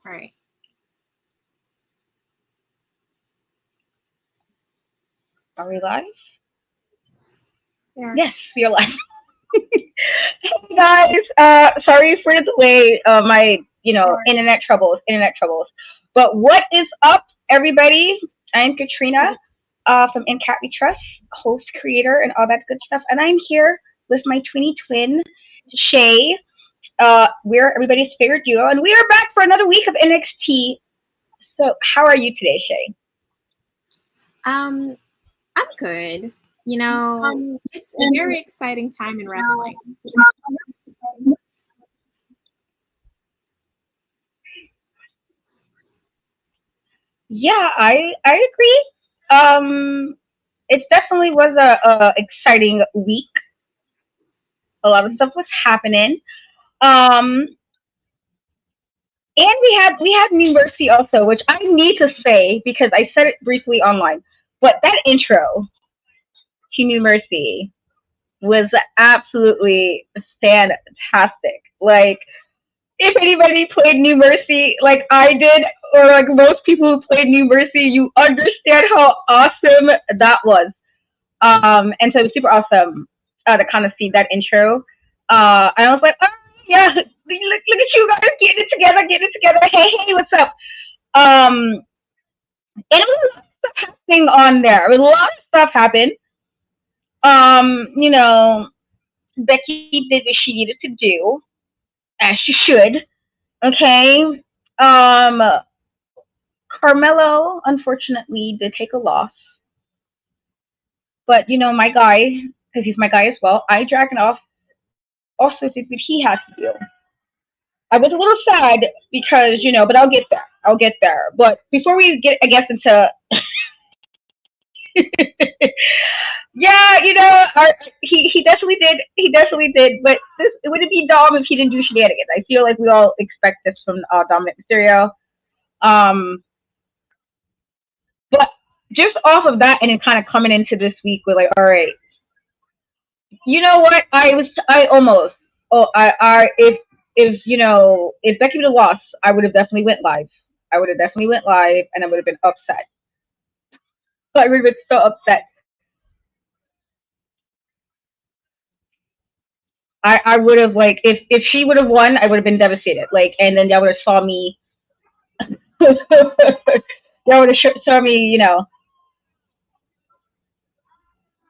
All right. Are we live? Yeah. Yes, we are live. Hey guys, sorry for the delay. My, internet troubles, But what is up, everybody? I'm Katrina, from NCAT We Trust, host, creator, and all that good stuff. And I'm here with my twin, Shay. We're everybody's favorite duo, and we are back for another week of NXT. So, how are you today, Shay? I'm good. It's a very exciting time in wrestling. Yeah, I agree. It definitely was a exciting week. A lot of stuff was happening. Um, and we had New Mercy also, which I need to say because I said it briefly online. But that intro to New Mercy was absolutely fantastic. Like, if anybody played New Mercy like I did, or like most people who played New Mercy, you understand how awesome that was. And so it was super awesome to kind of see that intro. And I was like, oh yeah, look at you guys getting it together. Hey, what's up? And it was a lot of stuff happening on there. A lot of stuff happened. You know, Becky did what she needed to do, as she should. Okay. Um, Carmelo unfortunately did take a loss, but my guy, because he's my guy as well, I Dragunov also did what he had to do. I was a little sad because but I'll get there. I'll get there. But before we get, I guess, into yeah, he definitely did. He definitely did. But it wouldn't be Dom if he didn't do shenanigans. I feel like we all expect this from Dominic Mysterio. Um, but just off of that, and then kind of coming into this week, we're like, all right, you know what? I almost, if Becky would have lost, I would have definitely went live. I would have definitely went live, and I would have been upset. I would have been so upset. I would have, like, if she would have won, I would have been devastated. Like, and then y'all would have saw me. Y'all would have saw me,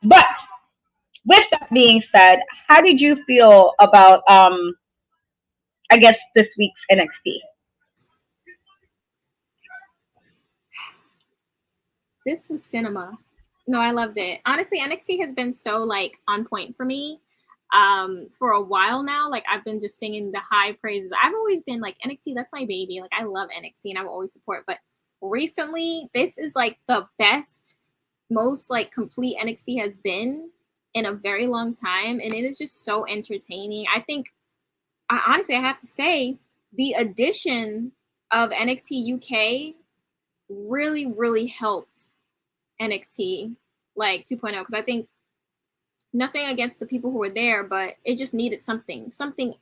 But with that being said, how did you feel about I guess this week's NXT? This was cinema. No, I loved it. Honestly, NXT has been so like on point for me for a while now. Like I've been just singing the high praises. I've always been like NXT, that's my baby. Like I love NXT and I will always support. But recently, this is like the best, most like complete NXT has been in a very long time, and it is just so entertaining. I think honestly I have to say the addition of NXT UK really, really helped NXT like 2.0 because I think nothing against the people who were there, but it just needed something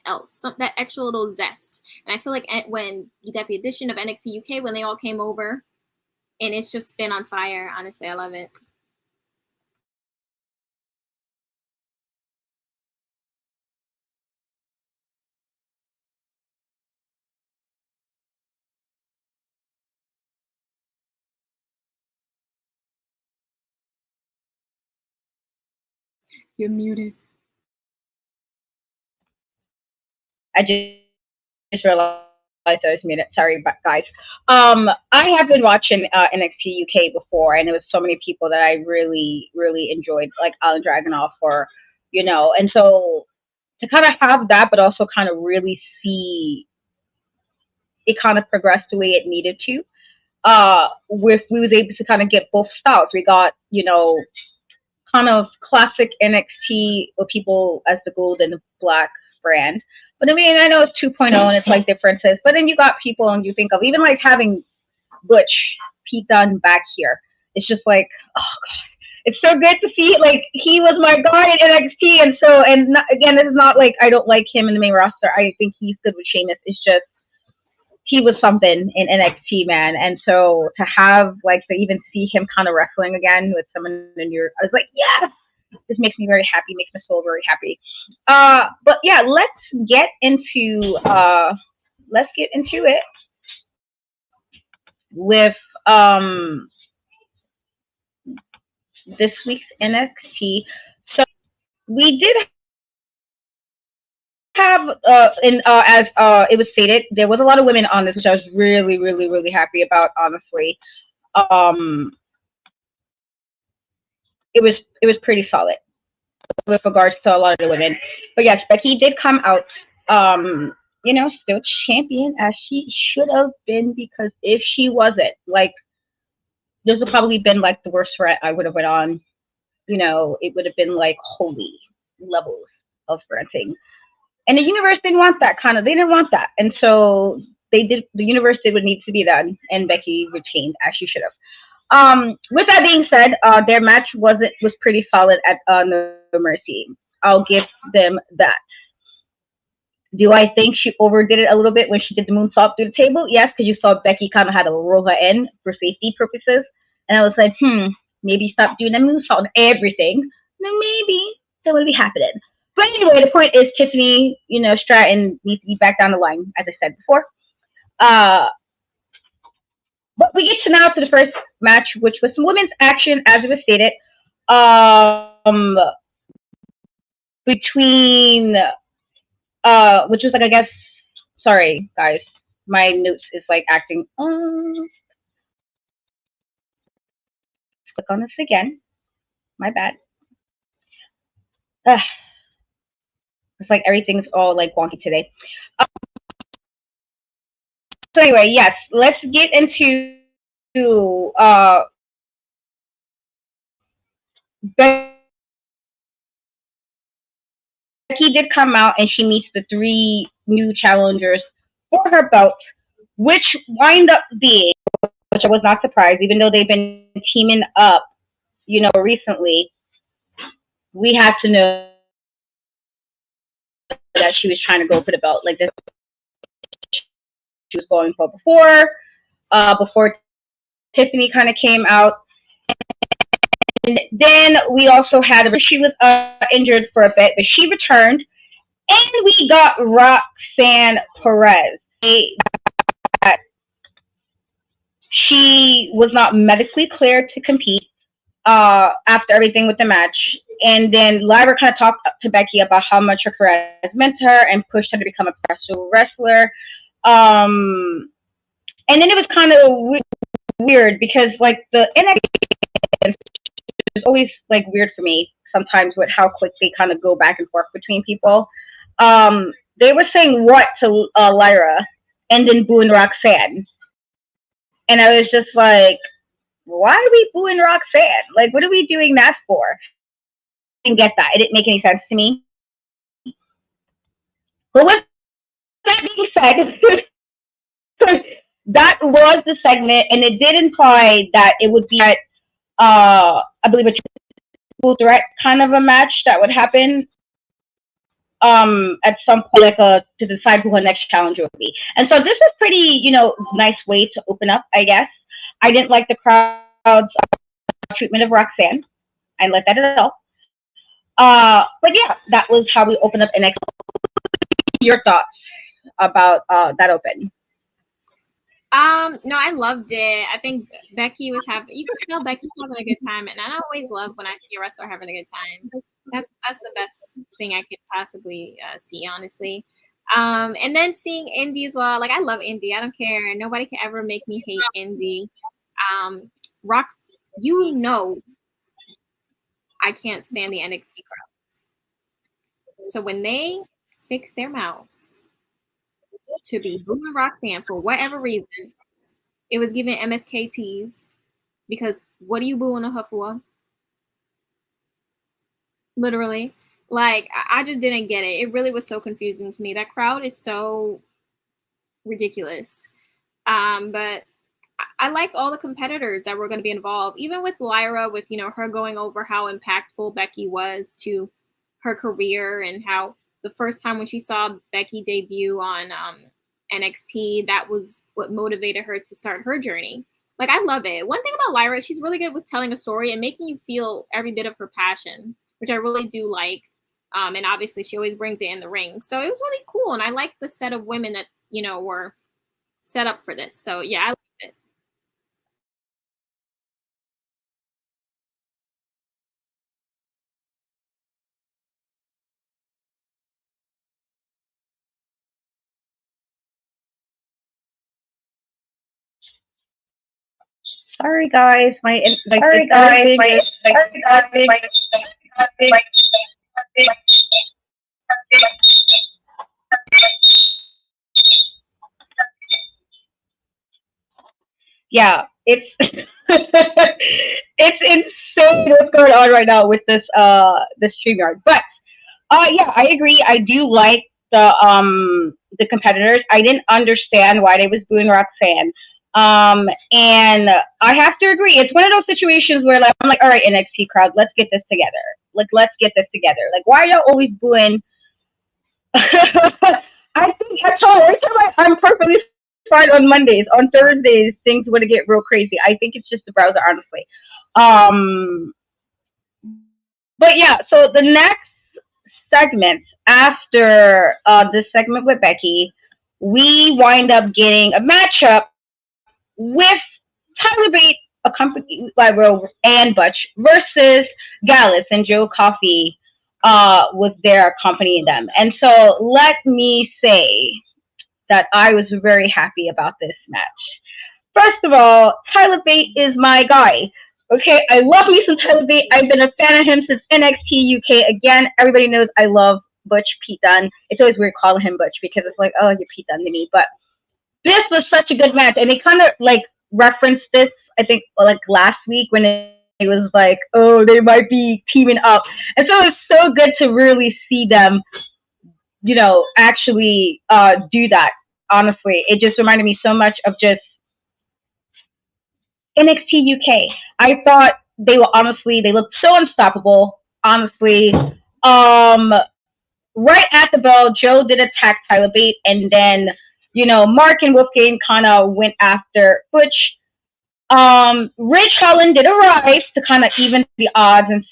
else, that extra little zest. And I feel like when you got the addition of NXT UK, when they all came over, and it's just been on fire. Honestly, I love it. You're muted. I just realized I was muted. Sorry, guys. I have been watching NXT UK before, and there was so many people that I really, really enjoyed, like Alan Dragunov, or and so to kind of have that, but also kind of really see it kind of progress the way it needed to. We was able to kind of get both styles. We got kind of classic NXT with people as the gold and the black brand. But I mean, I know it's 2.0 and it's like differences. But then you got people, and you think of even like having Butch Pete Dunne back here. It's just like, oh god, it's so good to see. Like, he was my guy in NXT, and so, and not, again, this is not like I don't like him in the main roster. I think he's good with Sheamus. It's just he was something in NXT, man. And so to have like to even see him kind of wrestling again with someone in your, I was like, yes, this makes me very happy, makes my soul very happy. But yeah, let's get into it with this week's NXT. So we did have in as it was stated, there was a lot of women on this, which I was really, really, really happy about. Honestly, um, it was pretty solid with regards to a lot of the women. But yes, Becky did come out, still champion as she should have been, because if she wasn't, like, this would probably been like the worst threat I would have went on. It would have been like holy levels of threatening. And the universe didn't want that they didn't want that. And so the universe did what needs to be done, and Becky retained as she should have. With that being said, their match was pretty solid at No Mercy. I'll give them that. Do I think she overdid it a little bit when she did the moonsault through the table? Yes, because you saw Becky kind of had to roll her in for safety purposes, and I was like, maybe stop doing the moonsault and everything. Then maybe that would be happening. But anyway, the point is Tiffany, Stratton needs to be back down the line, as I said before. But we get now to the first match, which was some women's action, as it was stated, between, which was like, I guess, sorry, guys, my notes is like acting, click on this again, my bad. It's like everything's all like wonky today. So anyway, yes, let's get into Becky did come out and she meets the 3 new challengers for her belt, which wind up being, which I was not surprised, even though they've been teaming up, recently. We had to know that she was trying to go for the belt, like this she was going for before Tiffany kind of came out. And then we also had, she was injured for a bit, but she returned, and we got Roxanne Perez. She was not medically cleared to compete after everything with the match. And then Lyra kind of talked to Becky about how much her career has meant to her and pushed her to become a professional wrestler. And then it was kind of weird because, like, the NXT is always, like, weird for me sometimes with how quick they kind of go back and forth between people. They were saying what to Lyra and then booing Roxanne. And I was just like, why are we booing Roxanne? Like, what are we doing that for? I didn't get that. It didn't make any sense to me. But with that being said, that was the segment, and it did imply that it would be at, I believe, a triple threat kind of a match that would happen at some point, like to decide who her next challenger would be. And so this is pretty, nice way to open up, I guess. I didn't like the crowd's treatment of Roxanne. I didn't like that at all. But yeah, that was how we opened up NXT. Your thoughts about that open? No, I loved it. I think Becky was you could tell Becky's having a good time, and I always love when I see a wrestler having a good time. That's the best thing I could possibly see, honestly. And then seeing Indy as well. Like, I love Indy. I don't care. Nobody can ever make me hate Indy. Rock, I can't stand the NXT crowd. So when they fix their mouths to be booing Roxanne for whatever reason, it was giving MSKTs, because what are you booing her for? Literally. Like, I just didn't get it. It really was so confusing to me. That crowd is so ridiculous. But I liked all the competitors that were going to be involved, even with Lyra, with, her going over how impactful Becky was to her career, and how the first time when she saw Becky debut on NXT, that was what motivated her to start her journey. Like, I love it. One thing about Lyra, she's really good with telling a story and making you feel every bit of her passion, which I really do like. And obviously, she always brings it in the ring. So it was really cool. And I like the set of women that, were set up for this. So yeah, I liked it. Sorry guys, my like Sorry it's guys, everything my is like sorry guys, my yeah, it's it's insane what's going on right now with this StreamYard. But yeah, I agree. I do like the competitors. I didn't understand why they was booing Roxanne. And I have to agree, it's one of those situations where like I'm like, all right, NXT crowd, let's get this together. Like let's get this together. Like why are y'all always booing I think that's all. Every time I'm perfectly fine on Mondays. On Thursdays, things would get real crazy. I think it's just the browser, honestly. Um, but yeah, so the next segment after this segment with Becky, we wind up getting a matchup with Tyler Bate, accompanied by Rowe and Butch, versus Gallus and Joe Coffey was there accompanying them. And so let me say that I was very happy about this match. First of all, Tyler Bate is my guy. Okay, I love me some Tyler Bate. I've been a fan of him since NXT UK. Again, everybody knows I love Butch Pete Dunne. It's always weird calling him Butch because it's like, oh, you're Pete Dunne to me. But this was such a good match, and they kind of like referenced this, I think, like last week when it was like, oh, they might be teaming up, and so it's so good to really see them, actually do that. Honestly, it just reminded me so much of just NXT UK. I thought they looked so unstoppable. Honestly, um, right at the bell, Joe did attack Tyler Bate, and then Mark and Wolfgang kind of went after Butch. Rich Holland did arise to kind of even the odds, and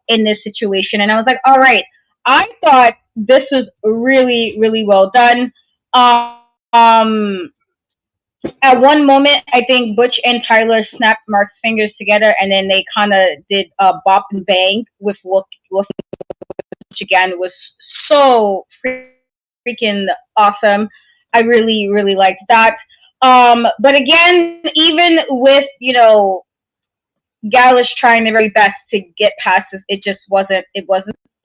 in this situation, and I was like, all right, I thought this was really, really well done. Um, at one moment, I think Butch and Tyler snapped Mark's fingers together, and then they kind of did bop and bang with Wolf, which again was so freaking awesome. I really, really liked that. But again, even with Gallus trying their very best to get past this, it just wasn't. It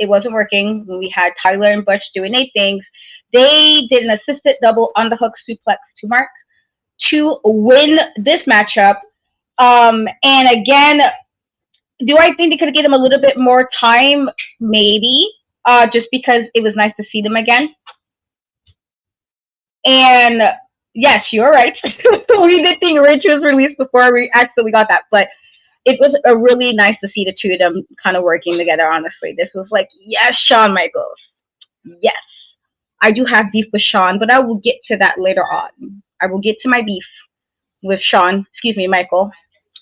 wasn't working. When we had Tyler and Butch doing their things, they did an assisted double on the hook suplex to Mark to win this matchup. And again, do I think they could have given them a little bit more time? Maybe. Just because it was nice to see them again. And yes, you're right. We did think Rich was released before we actually got that, but it was really nice to see the two of them kind of working together. Honestly, this was like, yes, Shawn Michaels, yes. I do have beef with Shawn, but I will get to that later on. I will get to my beef with Shawn. Excuse me, Michael.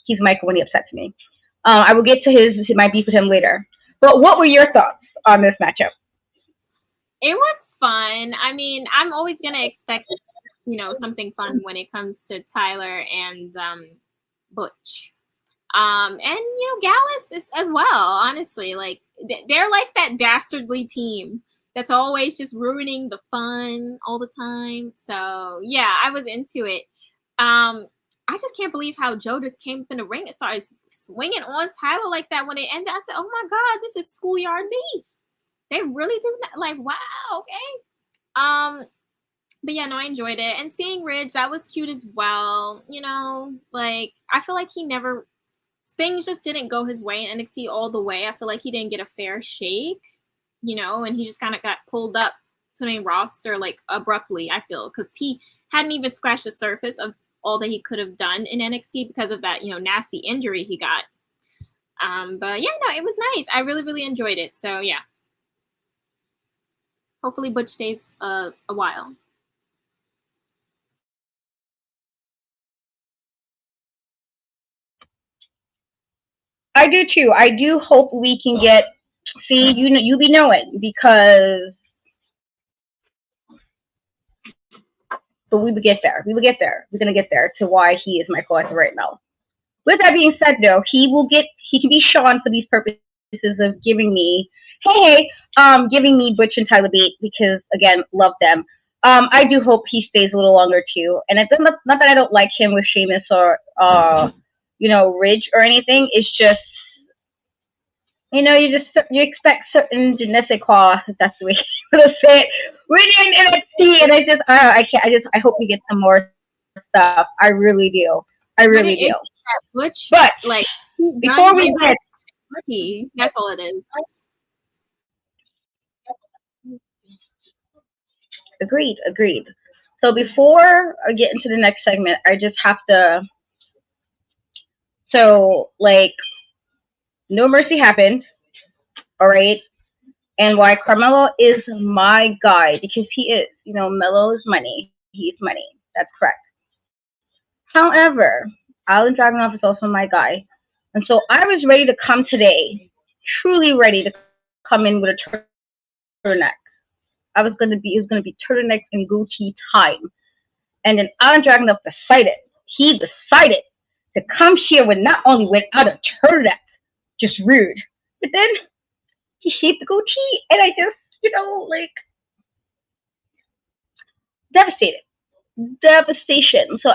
He's Michael when he upsets me. I will get to my beef with him later. But what were your thoughts on this matchup? It was fun. I mean, I'm always gonna expect, something fun when it comes to Tyler and Butch. And Gallus is as well. Honestly, like they're like that dastardly team that's always just ruining the fun all the time. So yeah, I was into it. I just can't believe how Joe just came up in the ring and started swinging on Tyler like that when it ended. I said, "Oh my God, this is schoolyard beef." They really do that. Like, wow, okay. But yeah, no, I enjoyed it. And seeing Ridge, that was cute as well. Like I feel like things just didn't go his way in NXT all the way. I feel like he didn't get a fair shake, and he just kind of got pulled up to the main roster like abruptly, I feel, because he hadn't even scratched the surface of all that he could have done in NXT because of that, nasty injury he got. But yeah, no, it was nice. I really, really enjoyed it. So yeah. Hopefully Butch stays a while. I do too. I do hope we can get. See, you know, you be knowing because, but we would get there. We would get there. We're gonna get there to why he is my co-author right now. With that being said, though, he can be Sean for these purposes of giving me, giving me Butch and Tyler Bate because again, love them. I do hope he stays a little longer too. And it's not that I don't like him with Sheamus or Ridge or anything. It's just you expect certain je ne sais quoi, if that's the way to say it. We're in NXT, and I can't. I hope we get some more stuff. I really do. I really do. Butch, but like before we get, that's all it is. Agreed. So before I get into the next segment, I just have to. So like, No Mercy happened, all right, and why Carmelo is my guy because he is. Melo is money. He's money. That's correct. However, Alan Dragunov is also my guy, and so I was ready to come today, truly ready to come in with a turtleneck. It was gonna be turtleneck and goatee time, and then Alan Dragunov decided to come here with not only without a turtleneck, just rude, but then he shaved the goatee, and I just, like, devastated. Devastation. So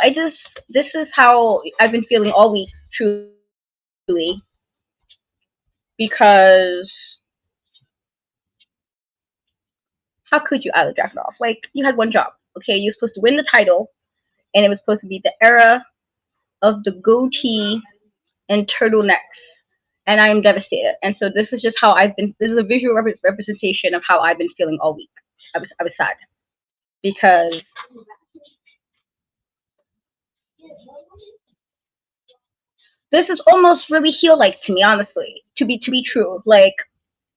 this is how I've been feeling all week, truly, because how could you out of Dragunov? Like, you had one job, okay? You're supposed to win the title, and it was supposed to be the era of the goatee and turtlenecks, and I am devastated. And so this is just how this is a visual representation of how I've been feeling all week. I was sad because this is almost really heel-like to me, honestly. To be true, like,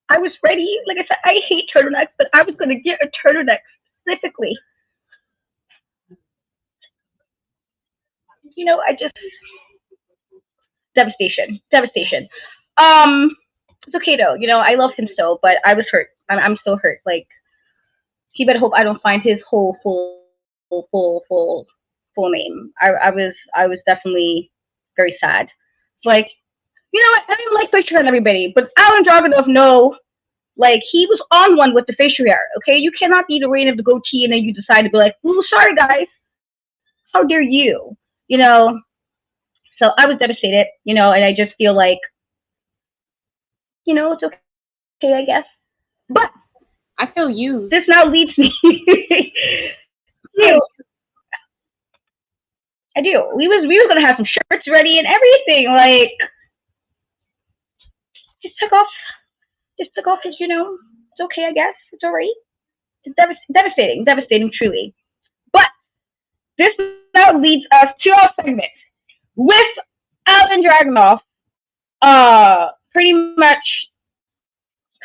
I was ready. Like I said, I hate turtlenecks, but I was gonna get a turtleneck specifically. I just devastation. It's okay though. I love him still, but I was hurt. I'm still hurt. Like, he better hope I don't find his whole full name. I was definitely very sad. Like, what? I didn't like facial hair on everybody, but Alan Dragunov, no. Like, he was on one with the facial hair, okay? You cannot be the reign of the goatee and then you decide to be like, ooh, sorry guys. How dare you? So I was devastated, and I just feel like, it's okay, I guess. But I feel used. This now leads me. I do. We was gonna have some shirts ready and everything. Like, just took off his, it's okay, I guess. It's alright. It's devastating, truly. But this now leads us to our segment with Alan Dragunov. Pretty much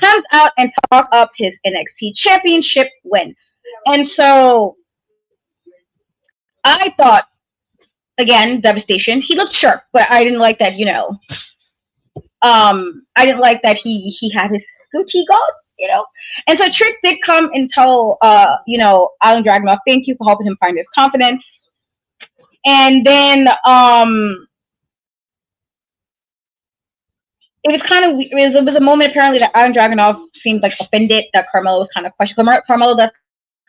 comes out and talk up his NXT Championship win, and so I thought, again, devastation. He looked sharp, but I didn't like that. I didn't like that he had his goatee gone. And so Trick did come and tell Alan Dragunov, thank you for helping him find his confidence. And then it was kind of, it was a moment apparently that Alan Dragunov seemed like offended that Carmelo was kind of questioning. Carmelo does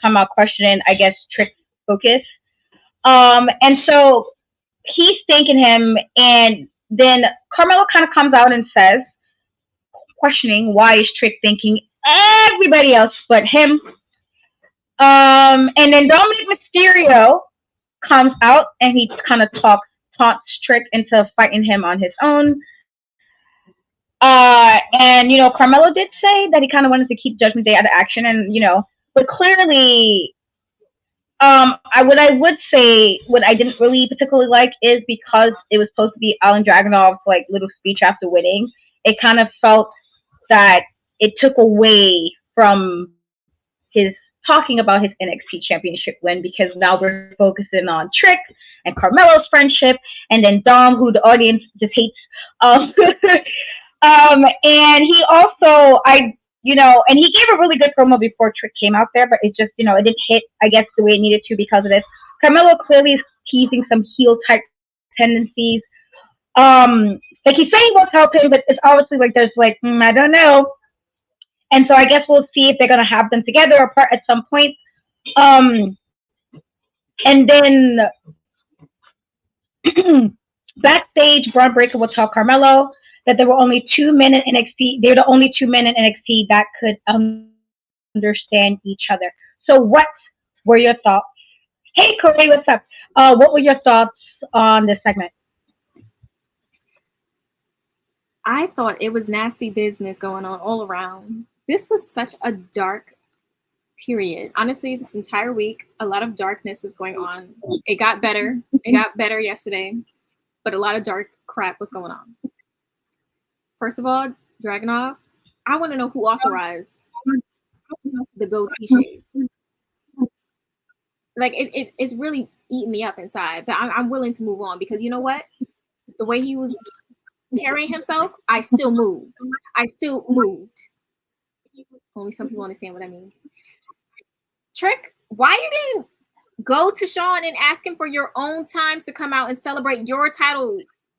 come out questioning, I guess, Trick's focus. And so he's thanking him, and then Carmelo kind of comes out and says, questioning why is Trick thanking everybody else but him. And then Dominic Mysterio comes out and he kind of taunts Trick into fighting him on his own. And Carmelo did say that he kind of wanted to keep Judgment Day out of action, and but clearly, what I would say, what I didn't really particularly like is because it was supposed to be Alan Dragunov's like little speech after winning, it kind of felt that it took away from his talking about his NXT Championship win, because now we're focusing on Trick and Carmelo's friendship, and then Dom, who the audience just hates. Um, and he also, and he gave a really good promo before Trick came out there, but it just, it didn't hit, I guess, the way it needed to because of this. Carmelo clearly is teasing some heel type tendencies. Like he's saying he won't help him, but it's obviously like there's like, I don't know. And so I guess we'll see if they're gonna have them together or apart at some point. And then backstage, Braun Breaker will tell Carmelo that there were only 2 men in NXT. They're the only 2 men in NXT that could understand each other. So what were your thoughts? Hey, Corey, what's up? What were your thoughts on this segment? I thought it was nasty business going on all around. This was such a dark period. Honestly, this entire week, a lot of darkness was going on. It got better. It got better yesterday, but a lot of dark crap was going on. First of all, Dragunov, I want to know who authorized the goatee shave. Like, it's really eating me up inside, but I'm willing to move on because you know what? The way he was carrying himself, I still moved. Only some people understand what that means. Trick, why you didn't go to Sean and ask him for your own time to come out and celebrate your title,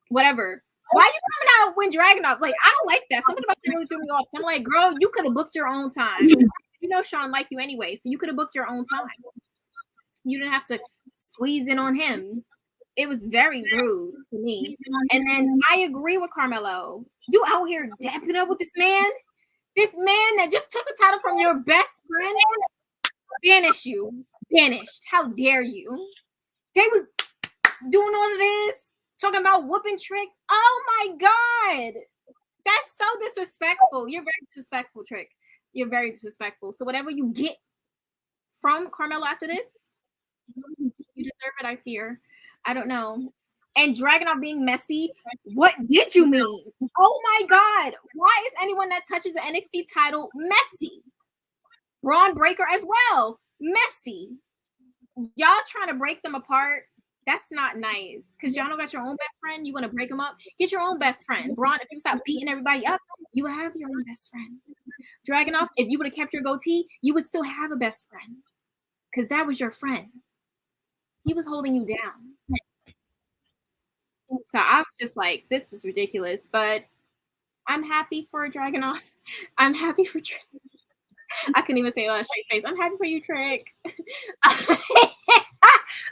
whatever? Why you coming out when Dragunov? Like, I don't like that. Something about that really threw me off. I'm like, girl, you could have booked your own time. You know Sean liked you anyway, so you could have booked your own time. You didn't have to squeeze in on him. It was very rude to me. And then I agree with Carmelo. You out here dapping up with this man that just took the title from your best friend. Banish you. Banished. How dare you? They was doing all of this, talking about whooping Trick. Oh my God. That's so disrespectful. You're very disrespectful, Trick. You're very disrespectful. So whatever you get from Carmelo after this, you deserve it, I fear. I don't know. And Dragunov being messy, what did you mean? Oh my God. Why is anyone that touches the NXT title messy? Braun Breaker as well. Messy. Y'all trying to break them apart. That's not nice. Because y'all don't got your own best friend. You want to break them up? Get your own best friend. Braun, if you stop beating everybody up, you would have your own best friend. Dragunov, if you would have kept your goatee, you would still have a best friend. Because that was your friend. He was holding you down. So I was just like, this was ridiculous. But I'm happy for Dragunov. I'm happy for Trick. I couldn't even say it on a straight face. I'm happy for you, Trick.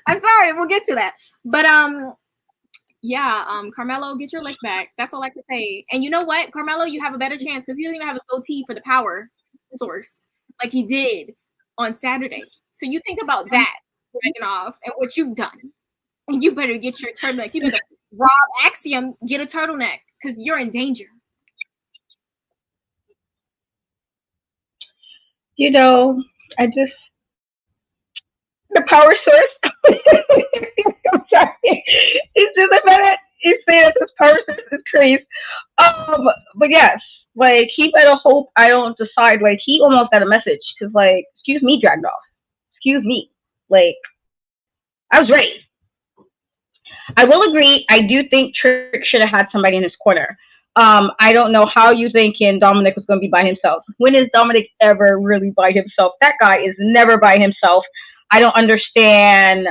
I'm sorry. We'll get to that. But Carmelo, get your lick back. That's all I can say. And you know what? Carmelo, you have a better chance because he doesn't even have his goatee for the power source like he did on Saturday. So you think about that, Dragunov, and what you've done. And you better get your turtleneck. You better Rob Axiom, get a turtleneck because you're in danger. I just the power source. I'm sorry. It's just the fact that it's saying that this power source is crazy. But yes, like he better hope I don't decide. Like he almost got a message because, like, excuse me, Dragunov. Excuse me. Like I was raised. I will agree. I do think Trick should have had somebody in his corner. I don't know how you thinking Dominic was going to be by himself. When is Dominic ever really by himself? That guy is never by himself. I don't understand,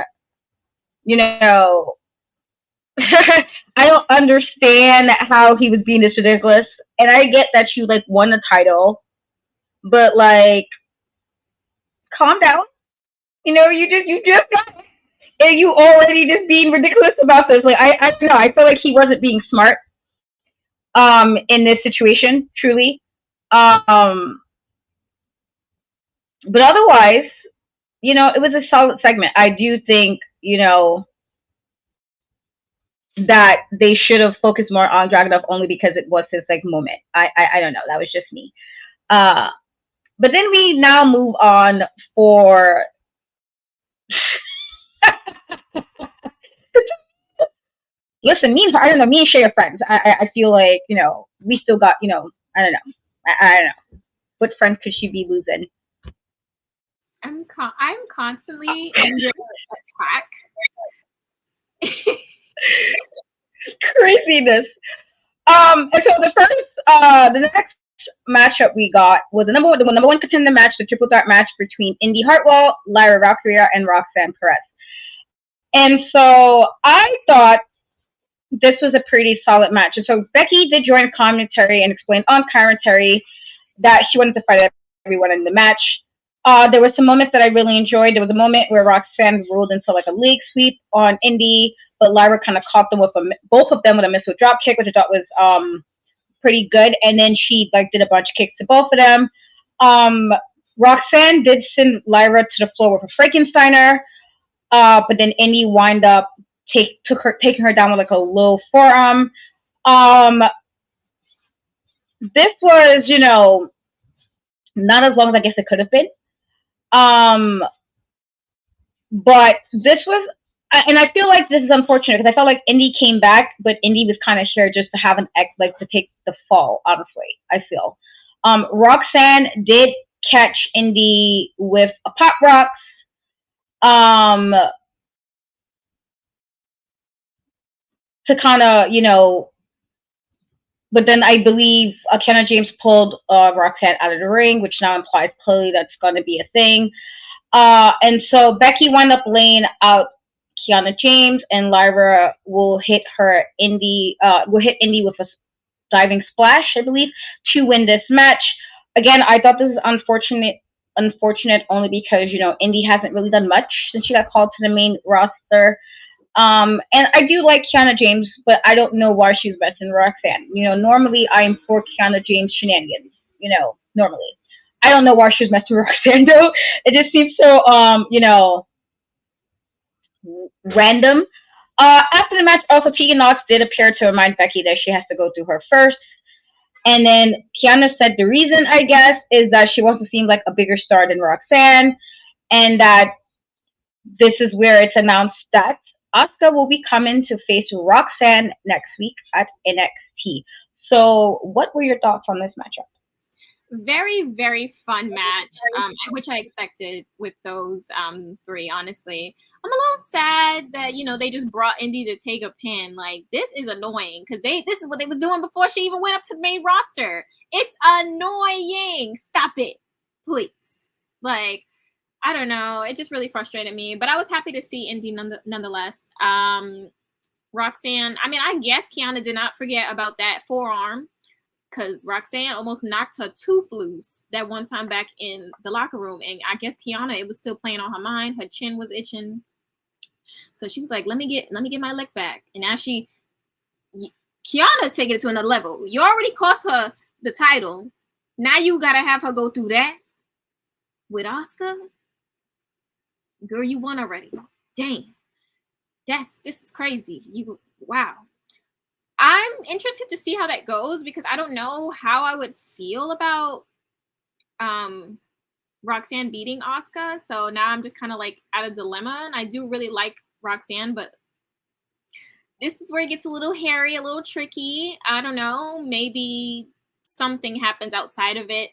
I don't understand how he was being this ridiculous. And I get that you like won the title, but like, calm down. You just got it. And you already just being ridiculous about this. Like, I don't know. I feel like he wasn't being smart in this situation, truly. But otherwise, it was a solid segment. I do think, that they should have focused more on Dragunov only because it was his like moment. I don't know. That was just me. But then we now move on for listen, I don't know, me and Shay are friends. I feel like, we still got, I don't know. I don't know. What friends could she be losing? I'm constantly under attack. see this. And so the next matchup we got was the number one contender match, the triple threat match between Indy Hartwell, Lyra Valkyria, and Roxanne Perez. And so I thought this was a pretty solid match. And so Becky did join commentary and explain on commentary that she wanted to fight everyone in the match. There were some moments that I really enjoyed. There was a moment where Roxanne rolled into like a leg sweep on Indy, but Lyra kind of caught them with both of them with a missile drop kick, which I thought was pretty good. And then she like did a bunch of kicks to both of them. Roxanne did send Lyra to the floor with a Frankensteiner, but then Indy wind up taking her down with like a low forearm. This was, not as long as I guess it could have been. But this was, and I feel like this is unfortunate because I felt like Indy came back, but Indy was kind of here just to have an to take the fall. Honestly, I feel. Roxanne did catch Indy with a pop rocks. To kind of, but then I believe Kiana James pulled Roxanne out of the ring, which now implies clearly that's going to be a thing. And so Becky wound up laying out Kiana James, and Lyra will hit Indy with a diving splash, I believe, to win this match. Again, I thought this was unfortunate only because, Indy hasn't really done much since she got called to the main roster. And I do like Kiana James, but I don't know why she's messing Roxanne. Normally I'm for Kiana James shenanigans, normally. I don't know why she's messing with Roxanne though. It just seems so, random. After the match, also Tegan Knox did appear to remind Becky that she has to go through her first. And then Kiana said the reason, I guess, is that she wants to seem like a bigger star than Roxanne, and that this is where it's announced that Asuka will be coming to face Roxanne next week at NXT. So, what were your thoughts on this matchup? Very, very fun match, which I expected with those three, honestly. I'm a little sad that, they just brought Indy to take a pin. Like, this is annoying because this is what they was doing before she even went up to the main roster. It's annoying. Stop it, please. Like, I don't know. It just really frustrated me. But I was happy to see Indy nonetheless. Roxanne, I guess Kiana did not forget about that forearm, because Roxanne almost knocked her tooth loose that one time back in the locker room. And I guess Kiana, it was still playing on her mind. Her chin was itching. So she was like, let me get my lick back. And now Kiana's taking it to another level. You already cost her the title. Now you got to have her go through that with Asuka. Girl, you won already. Dang. This is crazy. Wow. I'm interested to see how that goes because I don't know how I would feel about Roxanne beating Asuka. So now I'm just kind of like at a dilemma. And I do really like Roxanne, but this is where it gets a little hairy, a little tricky. I don't know. Maybe something happens outside of it.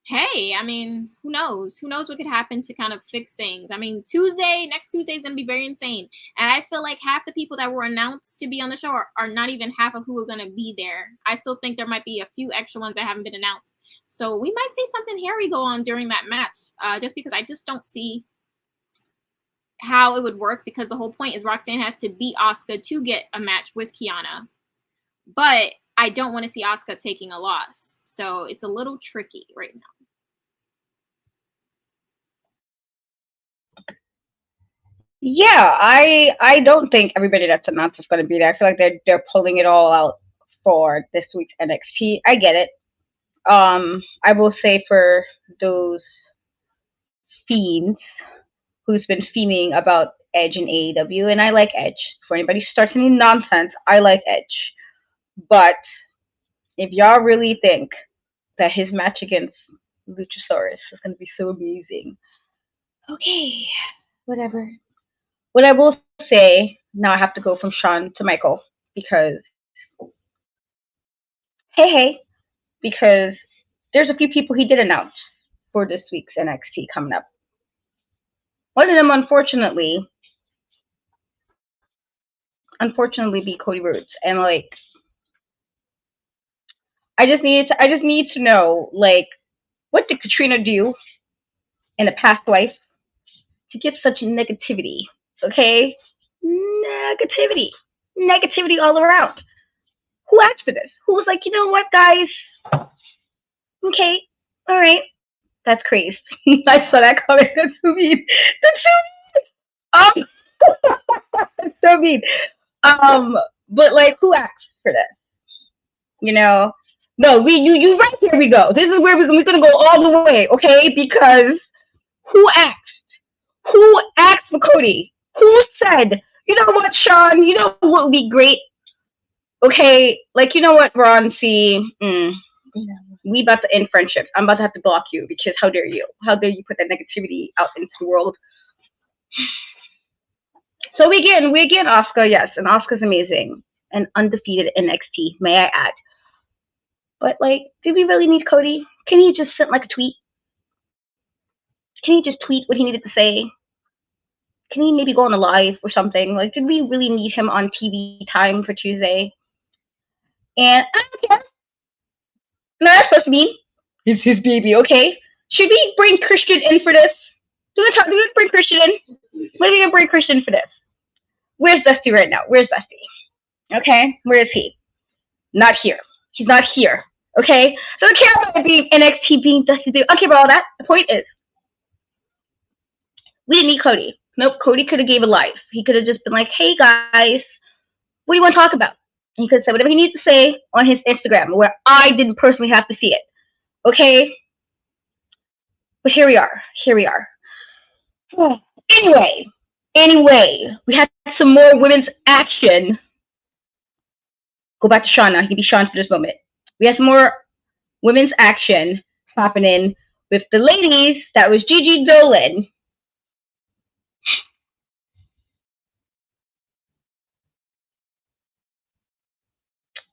Hey, who knows? Who knows what could happen to kind of fix things? Next Tuesday is going to be very insane. And I feel like half the people that were announced to be on the show are not even half of who are going to be there. I still think there might be a few extra ones that haven't been announced. So we might see something hairy go on during that match, just because I just don't see how it would work, because the whole point is Roxanne has to beat Asuka to get a match with Kiana. But I don't want to see Asuka taking a loss. So it's a little tricky right now. Yeah, I don't think everybody that's announced is going to be there. I feel like they're pulling it all out for this week's NXT. I get it. I will say for those fiends who's been fiending about Edge and AEW, and I like Edge. For anybody who starts any nonsense, I like Edge. But if y'all really think that his match against Luchasaurus is going to be so amusing, okay, whatever. What I will say, now I have to go from Sean to Michael because, because there's a few people he did announce for this week's NXT coming up. One of them, unfortunately, be Cody Rhodes. And I just need to know, like, what did Katrina do in a past life to get such negativity? Okay, negativity, negativity all around. Who asked for this? Who was like, you know what, guys? Okay, all right, that's crazy. I saw that comment. That's so mean. That's so mean. That's so mean. But like, who asked for this? You know, no, you right, here we go. This is where we're gonna go all the way, okay? Because who asked? Who asked for Cody? Who said, you know what, Sean? You know what would be great? Okay, like, you know what, Ron? See, we about to end friendships. I'm about to have to block you because how dare you? How dare you put that negativity out into the world? So we get Oscar, yes, and Oscar's amazing and undefeated NXT, may I add. But like, do we really need Cody? Can he just send like a tweet? Can he just tweet what he needed to say? Can he maybe go on a live or something? Like, did we really need him on TV time for Tuesday? And I don't care. No, that's supposed to be. It's his baby, okay? Should we bring Christian in for this? Do we bring Christian in? When are we gonna bring Christian for this? Where's Dusty right now? Where's Dusty? Okay, where is he? Not here. He's not here. Okay? So I don't care about being NXT being Dusty. I don't care about all that. The point is, we didn't need Cody. Nope, Cody could have gave a life. He could have just been like, hey guys, what do you want to talk about? And he could have said whatever he needs to say on his Instagram, where I didn't personally have to see it. Okay? But here we are. Here we are. Anyway, we had some more women's action. Go back to Sean now. He can be Sean for this moment. We had some more women's action happening with the ladies. That was Gigi Dolan.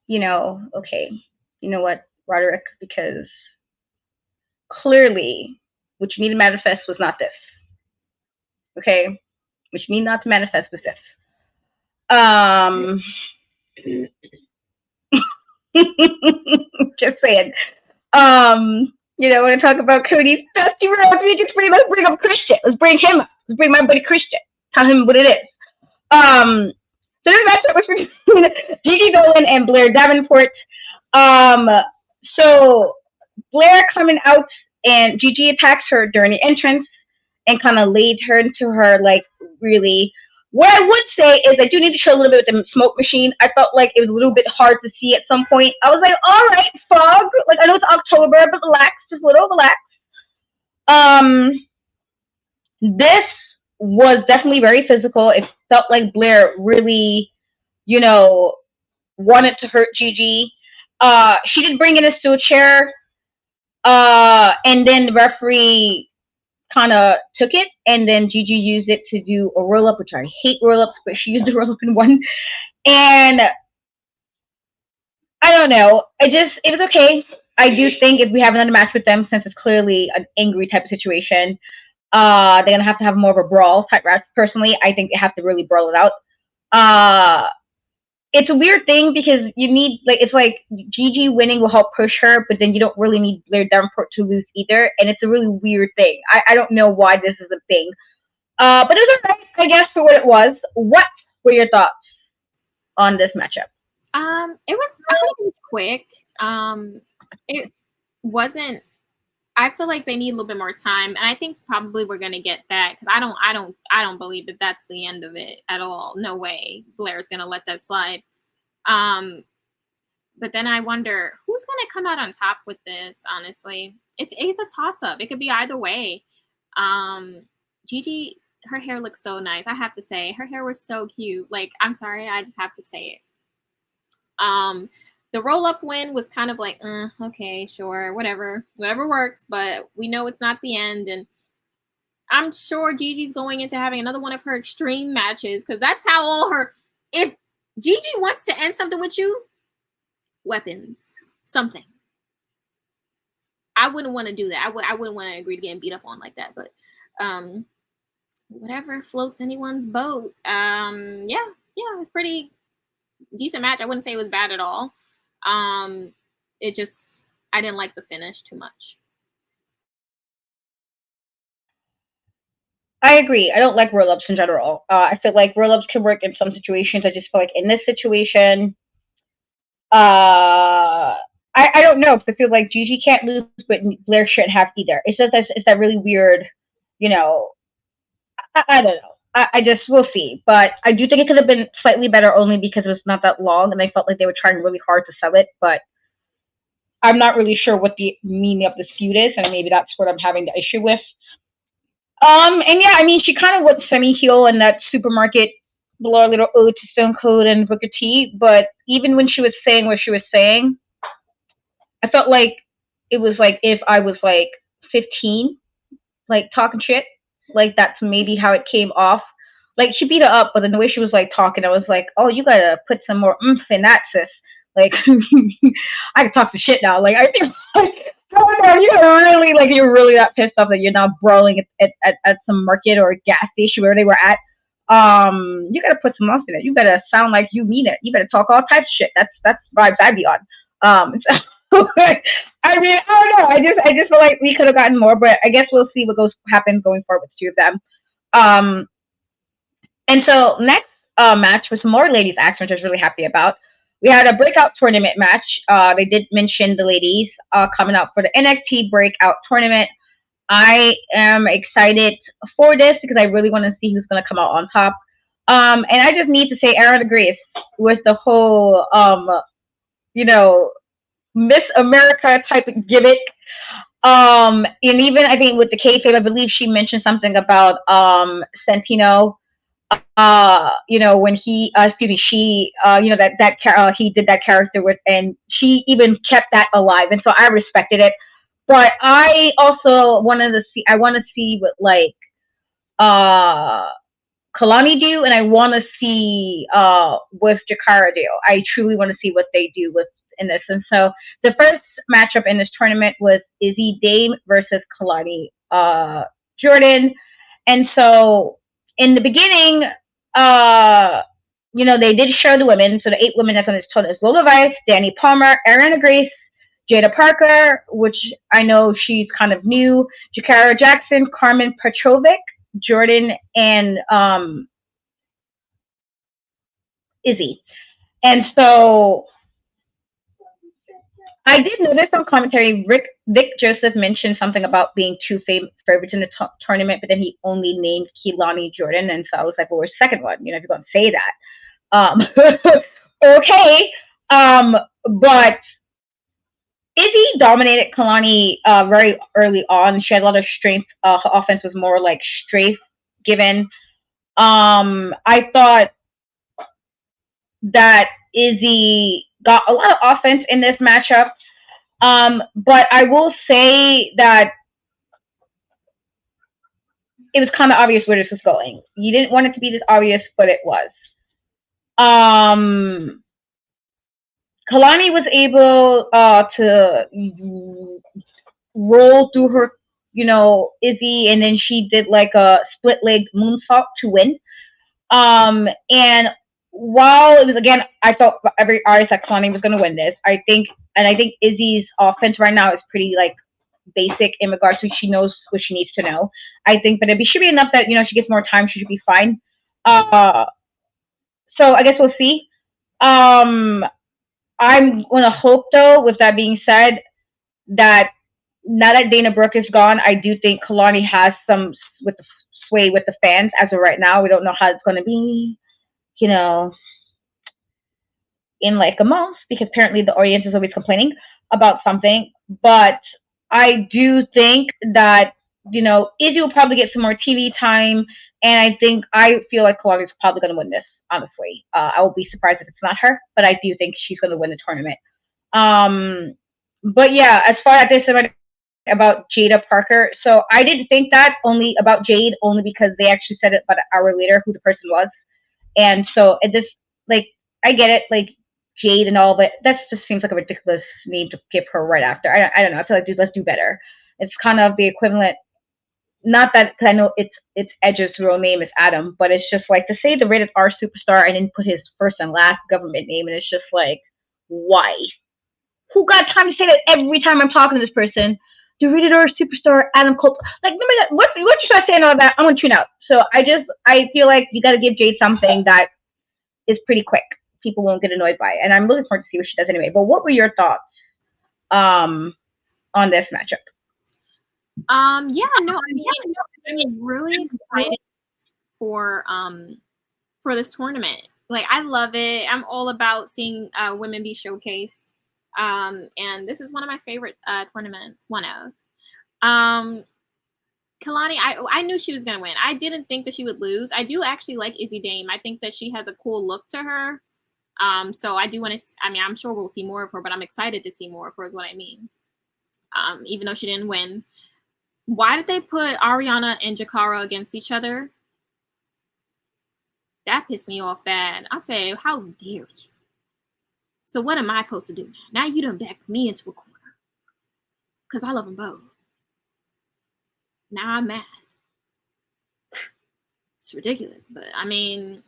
You know, okay, you know what, Roderick, because clearly what you need to manifest was not this. Okay? What you need not to manifest was this. Just saying. You know, when I talk about Cody's Dusty Rhodes, let's bring up Christian. Let's bring him up. Let's bring my buddy Christian. Tell him what it is. So this matchup was between Gigi Dolan and Blair Davenport. So Blair coming out and Gigi attacks her during the entrance and kind of laid her into her, like, really. What I would say is I do need to show a little bit of the smoke machine. I felt like it was a little bit hard to see at some point. I was like, all right, fog. Like, I know it's October, but relax, just a little relax. This was definitely very physical. It felt like Blair really, you know, wanted to hurt Gigi. She did bring in a steel chair, and then the referee kind of took it, and then Gigi used it to do a roll up, which I hate roll ups, but she used the roll up in one. And I don't know. It was okay. I do think if we have another match with them, since it's clearly an angry type of situation, they're gonna have to have more of a brawl type match. Personally, I think they have to really brawl it out. It's a weird thing because you need, like, it's like Gigi winning will help push her, but then you don't really need Blair Davenport to lose either, and it's a really weird thing. I don't know why this is a thing. But it was alright, I guess, for what it was. What were your thoughts on this matchup? It was, I feel like it was quick. It wasn't, I feel like they need a little bit more time, and I think probably we're gonna get that because I don't believe that that's the end of it at all. No way, Blair's gonna let that slide. But then I wonder who's gonna come out on top with this. Honestly, it's a toss up. It could be either way. Gigi, her hair looks so nice. I have to say, her hair was so cute. Like, I'm sorry, I just have to say it. The roll-up win was kind of like, okay, sure, whatever works, but we know it's not the end, and I'm sure Gigi's going into having another one of her extreme matches, because that's how all her, if Gigi wants to end something with you, weapons, something. I wouldn't want to do that. I wouldn't want to agree to getting beat up on like that, but whatever floats anyone's boat. Yeah, pretty decent match. I wouldn't say it was bad at all. it just, I didn't like the finish too much. I agree. I don't like roll-ups in general. I feel like roll-ups can work in some situations. I just feel like in this situation, I don't know, because I feel like Gigi can't lose, but Blair shouldn't have either. It's just it's that really weird, you know. I don't know. I just we'll see, but I do think it could have been slightly better only because it was not that long, and I felt like they were trying really hard to sell it. But I'm not really sure what the meaning of this feud is, and maybe that's what I'm having the issue with. And yeah, I mean, she kind of went semi heel in that supermarket, below a little ode to Stone Cold and Booker T. But even when she was saying what she was saying, I felt like it was like if I was like 15, like talking shit. Like that's maybe how it came off. Like she beat her up, but then the way she was like talking, I was like, oh, you gotta put some more oomph in that, sis. Like I can talk to shit now. Like I think like, oh no, you're really that pissed off that you're now brawling at some market or gas station where they were at. You gotta put some oomph in it. You better sound like you mean it. You better talk all types of shit. That's vibes I'd be on. I mean, I don't know. I just feel like we could have gotten more, but I guess we'll see what happens going forward with the two of them. Um, and so next match was some more ladies action, which I was really happy about. We had a breakout tournament match. They did mention the ladies coming out for the NXT breakout tournament. I am excited for this because I really want to see who's going to come out on top. And I just need to say, Aaron agrees with the whole, you know, Miss America type of gimmick. And even I think with the kayfabe, I believe she mentioned something about Santino. You know, when he, excuse me, she, you know, he did that character with, and she even kept that alive, and so I respected it. But I also I want to see what like uh Kalani do, and I want to see with Jakara do. I truly want to see what they do with in this. And so the first matchup in this tournament was Izzy Dame versus Kalani Jordan. And so in the beginning, you know, they did show the women. So the 8 women that's on this tournament is Lola Vice, Danny Palmer, Ariana Grace, Jada Parker, which I know she's kind of new, Jakara Jackson, Carmen Petrovic, Jordan, and Izzy. And so I did notice on commentary, Vic Joseph mentioned something about being 2 favorites in the tournament, but then he only named Kehlani Jordan, and so I was like, well, where's the second one? You know, if you're going to say that. Okay. But Izzy dominated Kalani very early on. She had a lot of strength. Her offense was more like strafe given. I thought that Izzy got a lot of offense in this matchup. But I will say that it was kind of obvious where this was going. You didn't want it to be this obvious, but it was. Kalani was able to roll through her, you know, Izzy, and then she did like a split leg moonsault to win. And while it was, again, I thought every artist that Kalani was going to win this. I think Izzy's offense right now is pretty like basic in regards to she knows what she needs to know. I think, but it should be enough that, you know, she gets more time, she should be fine. So I guess we'll see. I'm gonna hope though, with that being said, that now that Dana Brooke is gone, I do think Kalani has some with the sway with the fans as of right now. We don't know how it's gonna be, you know, in like a month, because apparently the audience is always complaining about something. But I do think that, you know, Izzy will probably get some more TV time, and I feel like Kalani's probably going to win this. Honestly, I will be surprised if it's not her, but I do think she's going to win the tournament. But yeah, as far as this about Jada Parker, so I didn't think that only about Jade, only because they actually said it about an hour later who the person was, and so it just like I get it, like Jade and all, but that just seems like a ridiculous name to give her right after. I don't know. I feel like let's do better. It's kind of the equivalent. Not that, because I know it's Edge's real name is Adam, but it's just like to say the rated R superstar and then put his first and last government name, and it's just like, why? Who got time to say that every time I'm talking to this person? The rated R superstar Adam Cole. Like, what you start saying all that, I'm gonna tune out. So I feel like you got to give Jade something that is pretty quick. People won't get annoyed by it, and I'm looking forward to see what she does anyway. But what were your thoughts on this matchup? Yeah, no, I mean, I'm really excited for this tournament. Like, I love it. I'm all about seeing women be showcased. And this is one of my favorite tournaments. One of. Kalani, I knew she was gonna win. I didn't think that she would lose. I do actually like Izzy Dame. I think that she has a cool look to her. So I do want to. I mean, I'm sure we'll see more of her, but I'm excited to see more of her. Is what I mean. Even though she didn't win. Why did they put Ariana and Jakara against each other? That pissed me off bad. I said, how dare you? So what am I supposed to do now? Now you done backed me into a corner. Because I love them both. Now I'm mad. It's ridiculous. But, I mean,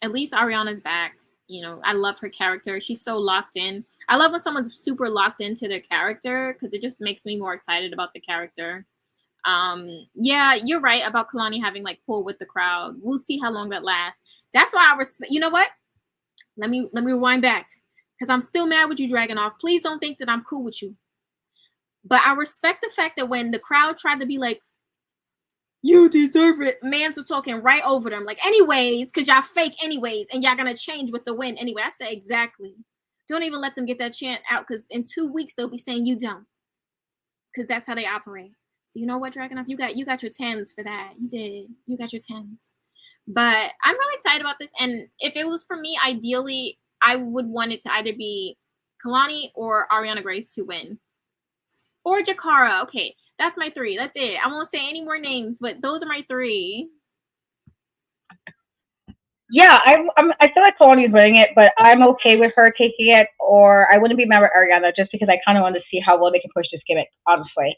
at least Ariana's back. You know, I love her character. She's so locked in. I love when someone's super locked into their character because it just makes me more excited about the character. Yeah, you're right about Kalani having like pull with the crowd. We'll see how long that lasts. That's why I respect. You know what? Let me rewind back because I'm still mad with you, Dragunov. Please don't think that I'm cool with you. But I respect the fact that when the crowd tried to be like, you deserve it, Mans was talking right over them. Like, anyways, because y'all fake anyways, and y'all gonna change with the win anyway. I said exactly. Don't even let them get that chant out because in 2 weeks they'll be saying you don't. Because that's how they operate. So you know what, Dragunov? You got your 10s for that. You did. You got your 10s. But I'm really excited about this. And if it was for me, ideally, I would want it to either be Kalani or Ariana Grace to win. Or Jakara. Okay, that's my 3. That's it. I won't say any more names, but those are my 3. Yeah, I feel like Kalani is winning it, but I'm okay with her taking it, or I wouldn't be mad with Ariana just because I kind of want to see how well they can push this gimmick, honestly.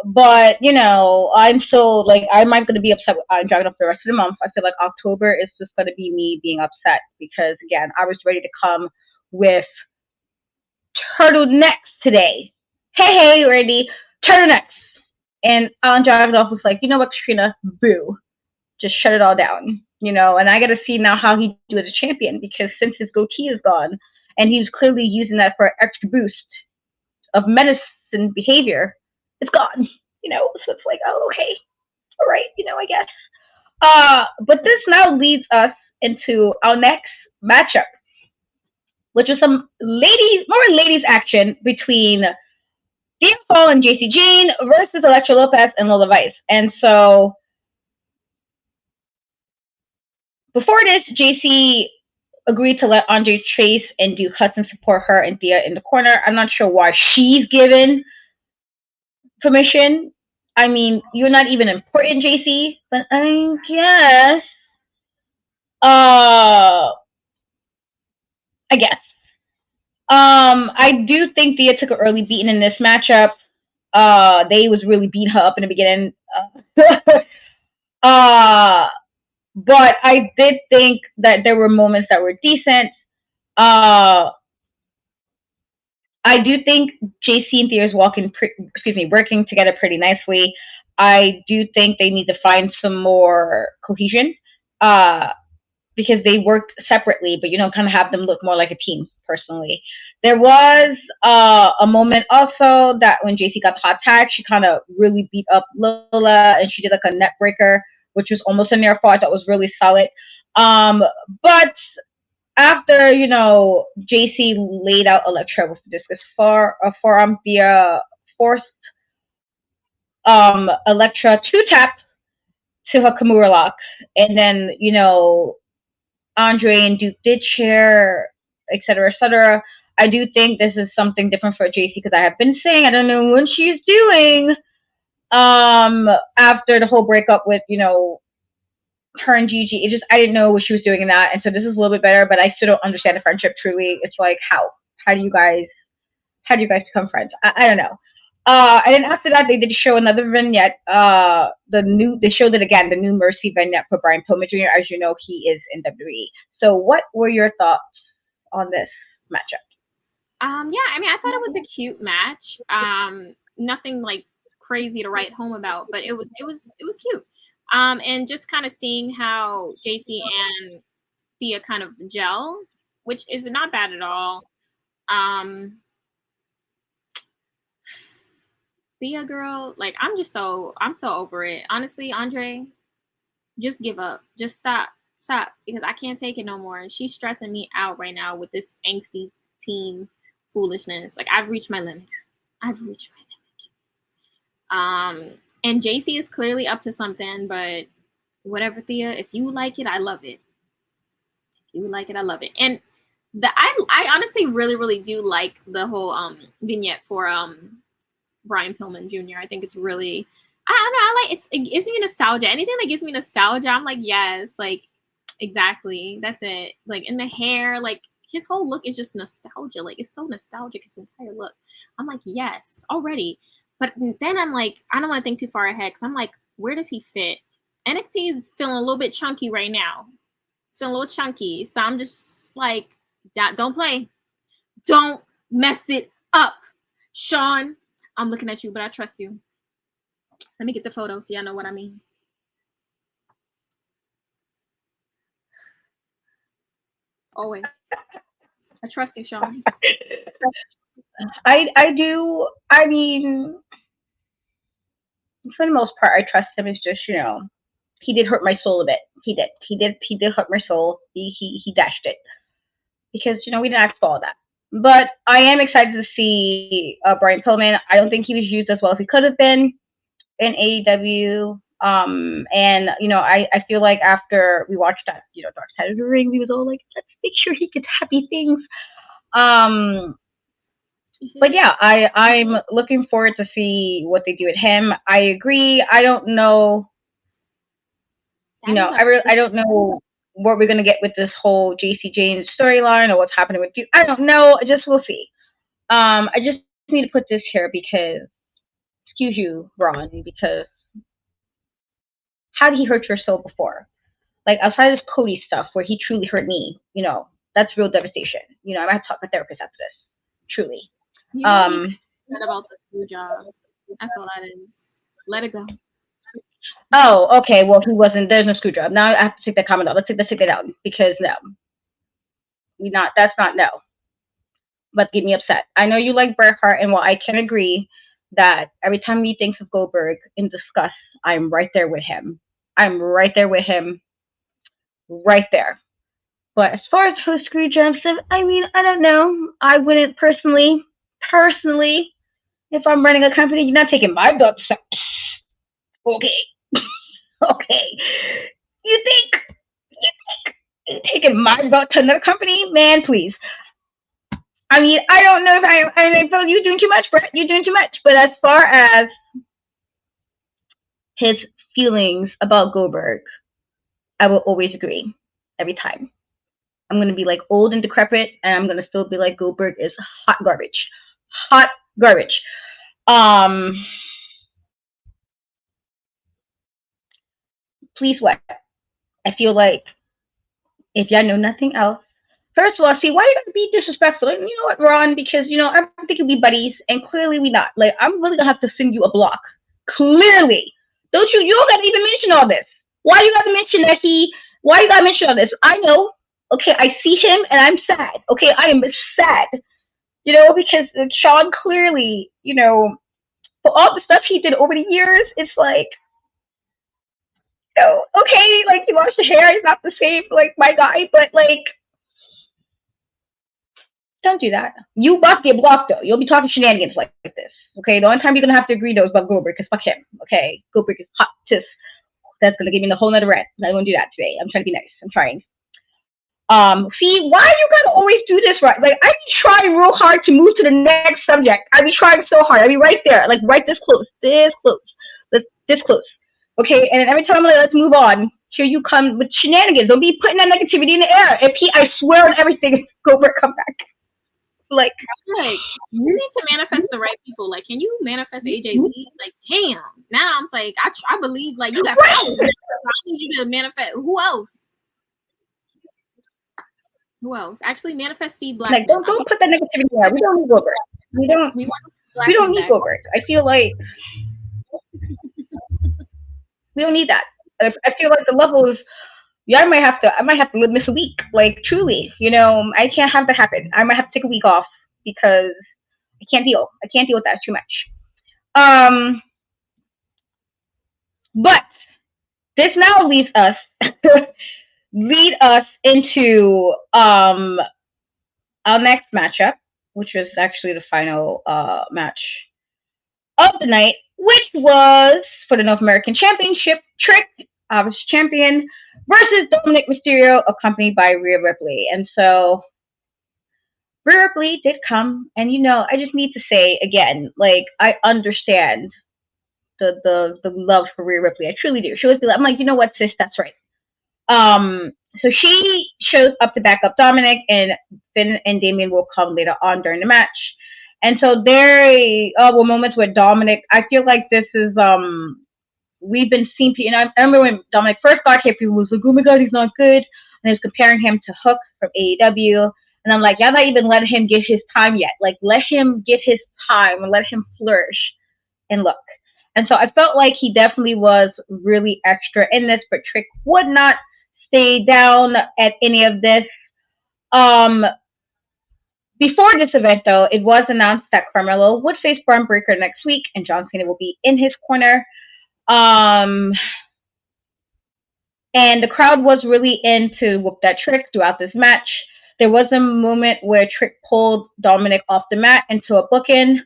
But you know, I'm still like I'm not going to be upset with Dragon for the rest of the month. I feel like October is just going to be me being upset because again, I was ready to come with turtlenecks today. Hey, ready turtlenecks, and Dragon was like, you know what, Katrina, boo, just shut it all down. You know, and I got to see now how he do as a champion because since his goatee is gone, and he's clearly using that for an extra boost of medicine behavior, it's gone. You know, so it's like, oh, okay, all right, you know, I guess. But this now leads us into our next matchup, which is some more ladies action between Dean Paul and JC Jane versus Electra Lopez and Lola Vice. And so before this, JC agreed to let Andre Chase and Duke Hudson support her and Thea in the corner. I'm not sure why she's given permission. I mean, you're not even important, JC, but I guess. I guess. I do think Thea took an early beating in this matchup. They was really beating her up in the beginning. But I did think that there were moments that were decent. I do think JC and Thea is working together pretty nicely. I do think they need to find some more cohesion because they worked separately, but kind of have them look more like a team. Personally, there was a moment also that when JC got the hot tag, she kind of really beat up Lola, and she did like a net breaker, which was almost a near fall. I thought was really solid. But after, JC laid out Electra with the discus forearm via forced Electra two tap to her Kimura lock. And then, Andre and Duke did share, et cetera, I do think this is something different for JC because I have been saying I don't know what she's doing after the whole breakup with, her and Gigi. I didn't know what she was doing in that, and so this is a little bit better, but I still don't understand the friendship truly. It's like how do you guys become friends? I don't know. And then after that, they did show another vignette. They showed it again, the new Mercy vignette for Brian Pillman Jr. As you know, he is in WWE. So, what were your thoughts on this matchup? Yeah, I mean, I thought it was a cute match. Nothing like crazy to write home about, but it was cute. And just kind of seeing how JC and Thea kind of gel, which is not bad at all. Um, Thea girl, like I'm so over it. Honestly, Andre, just give up. Just stop because I can't take it no more. And she's stressing me out right now with this angsty teen foolishness. Like I've reached my limit. I've reached my limit. And JC is clearly up to something, but whatever, Thea, if you like it, I love it. If you like it, I love it. And I honestly really do like the whole vignette for Brian Pillman Jr. I think it's really I don't know, I like it gives me nostalgia. Anything that gives me nostalgia, I'm like, yes, like exactly. That's it. Like in the hair, like his whole look is just nostalgia. Like it's so nostalgic, his entire look. I'm like, yes, already. But then I'm like, I don't want to think too far ahead because I'm like, where does he fit? NXT is feeling a little bit chunky right now. It's feeling a little chunky. So I'm just like, don't play. Don't mess it up. Sean, I'm looking at you, but I trust you. Let me get the photo so y'all know what I mean. Always. I trust you, Sean. I do. I mean, for the most part, I trust him. It's just he did hurt my soul a bit. He did hurt my soul. He dashed it because we didn't ask for all that. But I am excited to see Brian Pillman. I don't think he was used as well as he could have been in AEW. And I feel like after we watched that, Dark Side of the Ring, we was all like, let's make sure he gets happy things. But yeah, I'm looking forward to see what they do with him. I agree. I don't know. I don't know what we're gonna get with this whole JC James storyline or what's happening with you. I don't know. Just we'll see. I just need to put this here because, excuse you, Ron, because how did he hurt your soul before? Like outside of this Cody stuff where he truly hurt me, that's real devastation. I have to talk to a therapist after this. Truly. You know he said about the screw job. That's all that is. Let it go. Oh, okay. Well, he wasn't. There's no screw job. Now I have to take that comment out. Let's take that out because no, That's not no. But get me upset. I know you like Bret Hart, and while I can agree that every time he thinks of Goldberg in disgust, I'm right there with him. I'm right there with him. Right there. But as far as the screw job stuff, I mean, I don't know. I wouldn't personally, if I'm running a company, you're not taking my belt. Okay. Okay. You think you're taking my belt to another company? Man, please. I mean, I don't know if I feel you're doing too much, Brett. You're doing too much. But as far as his feelings about Goldberg, I will always agree every time. I'm going to be like old and decrepit, and I'm going to still be like Goldberg is hot garbage. Hot garbage. Please what? I feel like if y'all know nothing else, first of all, see why you gotta be disrespectful? Like, you know what, Ron? Because I think we buddies, and clearly we not. Like, I'm really gonna have to send you a block. Clearly, don't you? You don't gotta even mention all this. Why you gotta mention that he? Why you gotta mention all this? I know. Okay, I see him, and I'm sad. Okay, I am sad. Because Sean clearly, for all the stuff he did over the years, it's like, okay, like he washed the hair, he's not the same, like my guy, but like, don't do that. You about to get blocked though. You'll be talking shenanigans like this. Okay, the only time you're gonna have to agree though is about Goldberg, because fuck him. Okay, Goldberg is hot tis. That's gonna give me a whole nother rant. I won't do that today. I'm trying to be nice. I'm trying. See, why you gotta always do this, right? Like, I be trying real hard to move to the next subject. I be trying so hard. I be right there, like right this close, this close. Okay, and every time I'm like, let's move on. Here you come with shenanigans. Don't be putting that negativity in the air. I swear on everything, Goldberg come back. Like you need to manifest the right people. Like, can you manifest AJ Lee? Like, damn. Now I'm like, I believe like you got powers. I need you to manifest. Who else? Who else? Actually, Manifest Steve Like, Blackman. don't put that negativity there. We don't need Goldberg. We don't We want Steve we don't Blackman need back. Goldberg. I feel like we don't need that. I feel like the level is. Yeah, I might have to miss a week. Like, truly, I can't have that happen. I might have to take a week off because I can't deal. I can't deal with that too much. Um, but this now lead us into our next matchup, which was actually the final match of the night, which was for the North American Championship. Trick, was champion, versus Dominic Mysterio, accompanied by Rhea Ripley. And so Rhea Ripley did come, and I just need to say again, like, I understand the love for Rhea Ripley. I truly do. She always be like, I'm like, you know what, sis, that's right. So she shows up to back up Dominic, and Finn and Damien will come later on during the match. And so there were moments where Dominic, I feel like this is, we've been seeing, I remember when Dominic first got here, people was like, oh my God, he's not good. And they was comparing him to Hook from AEW. And I'm like, y'all not even letting him get his time yet. Like, let him get his time and let him flourish and look. And so I felt like he definitely was really extra in this, but Trick would not stay down at any of this. Before this event, though, it was announced that Carmelo would face Braun Breaker next week, and John Cena will be in his corner. And the crowd was really into whoop that Trick throughout this match. There was a moment where Trick pulled Dominic off the mat into a booking.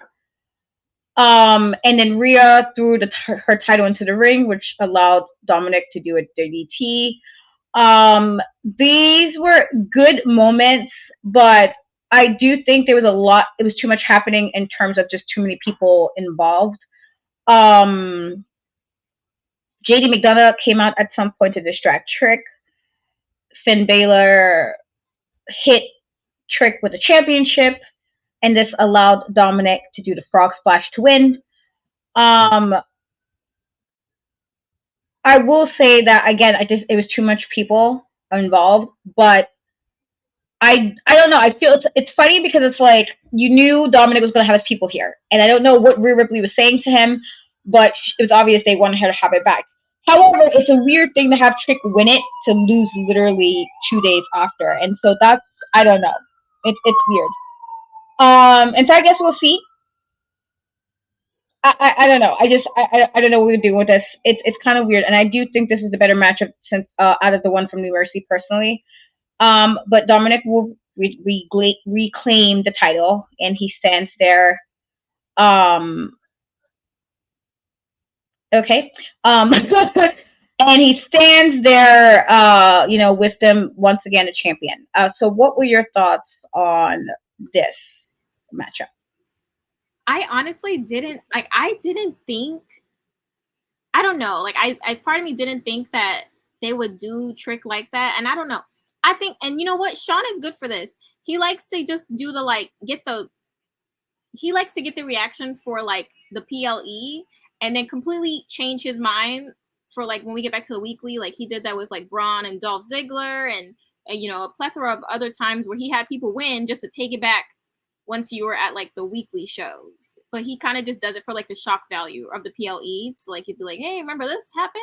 And then Rhea threw her title into the ring, which allowed Dominic to do a DDT. These were good moments, but I do think there was it was too much happening in terms of just too many people involved. JD McDonough came out at some point to distract Trick. Finn Balor hit Trick with a championship, and this allowed Dominic to do the frog splash to win. I will say that again, it was too much people involved, but I don't know. I feel it's funny because it's like you knew Dominic was going to have his people here, and I don't know what Rhea Ripley was saying to him, but it was obvious they wanted her to have it back. However, it's a weird thing to have Trick win it to lose literally 2 days after, and so that's I don't know. It's weird. And so I guess we'll see. I don't know. I don't know what we're doing with this. It's kind of weird, and I do think this is the better matchup since out of the one from New Mercy personally. But Dominic will reclaim the title, and he stands there. Okay. And he stands there, with them once again, a champion. So, what were your thoughts on this matchup? I honestly didn't like. I didn't think. I don't know. Like, I part of me didn't think that they would do Trick like that, and I don't know. I think, and you know what? Sean is good for this. He likes to just do the he likes to get the reaction for like the PLE, and then completely change his mind for like when we get back to the weekly. Like he did that with like Braun and Dolph Ziggler, and a plethora of other times where he had people win just to take it back once you were at like the weekly shows. But he kind of just does it for like the shock value of the PLE. So like he'd be like, hey, remember this happened?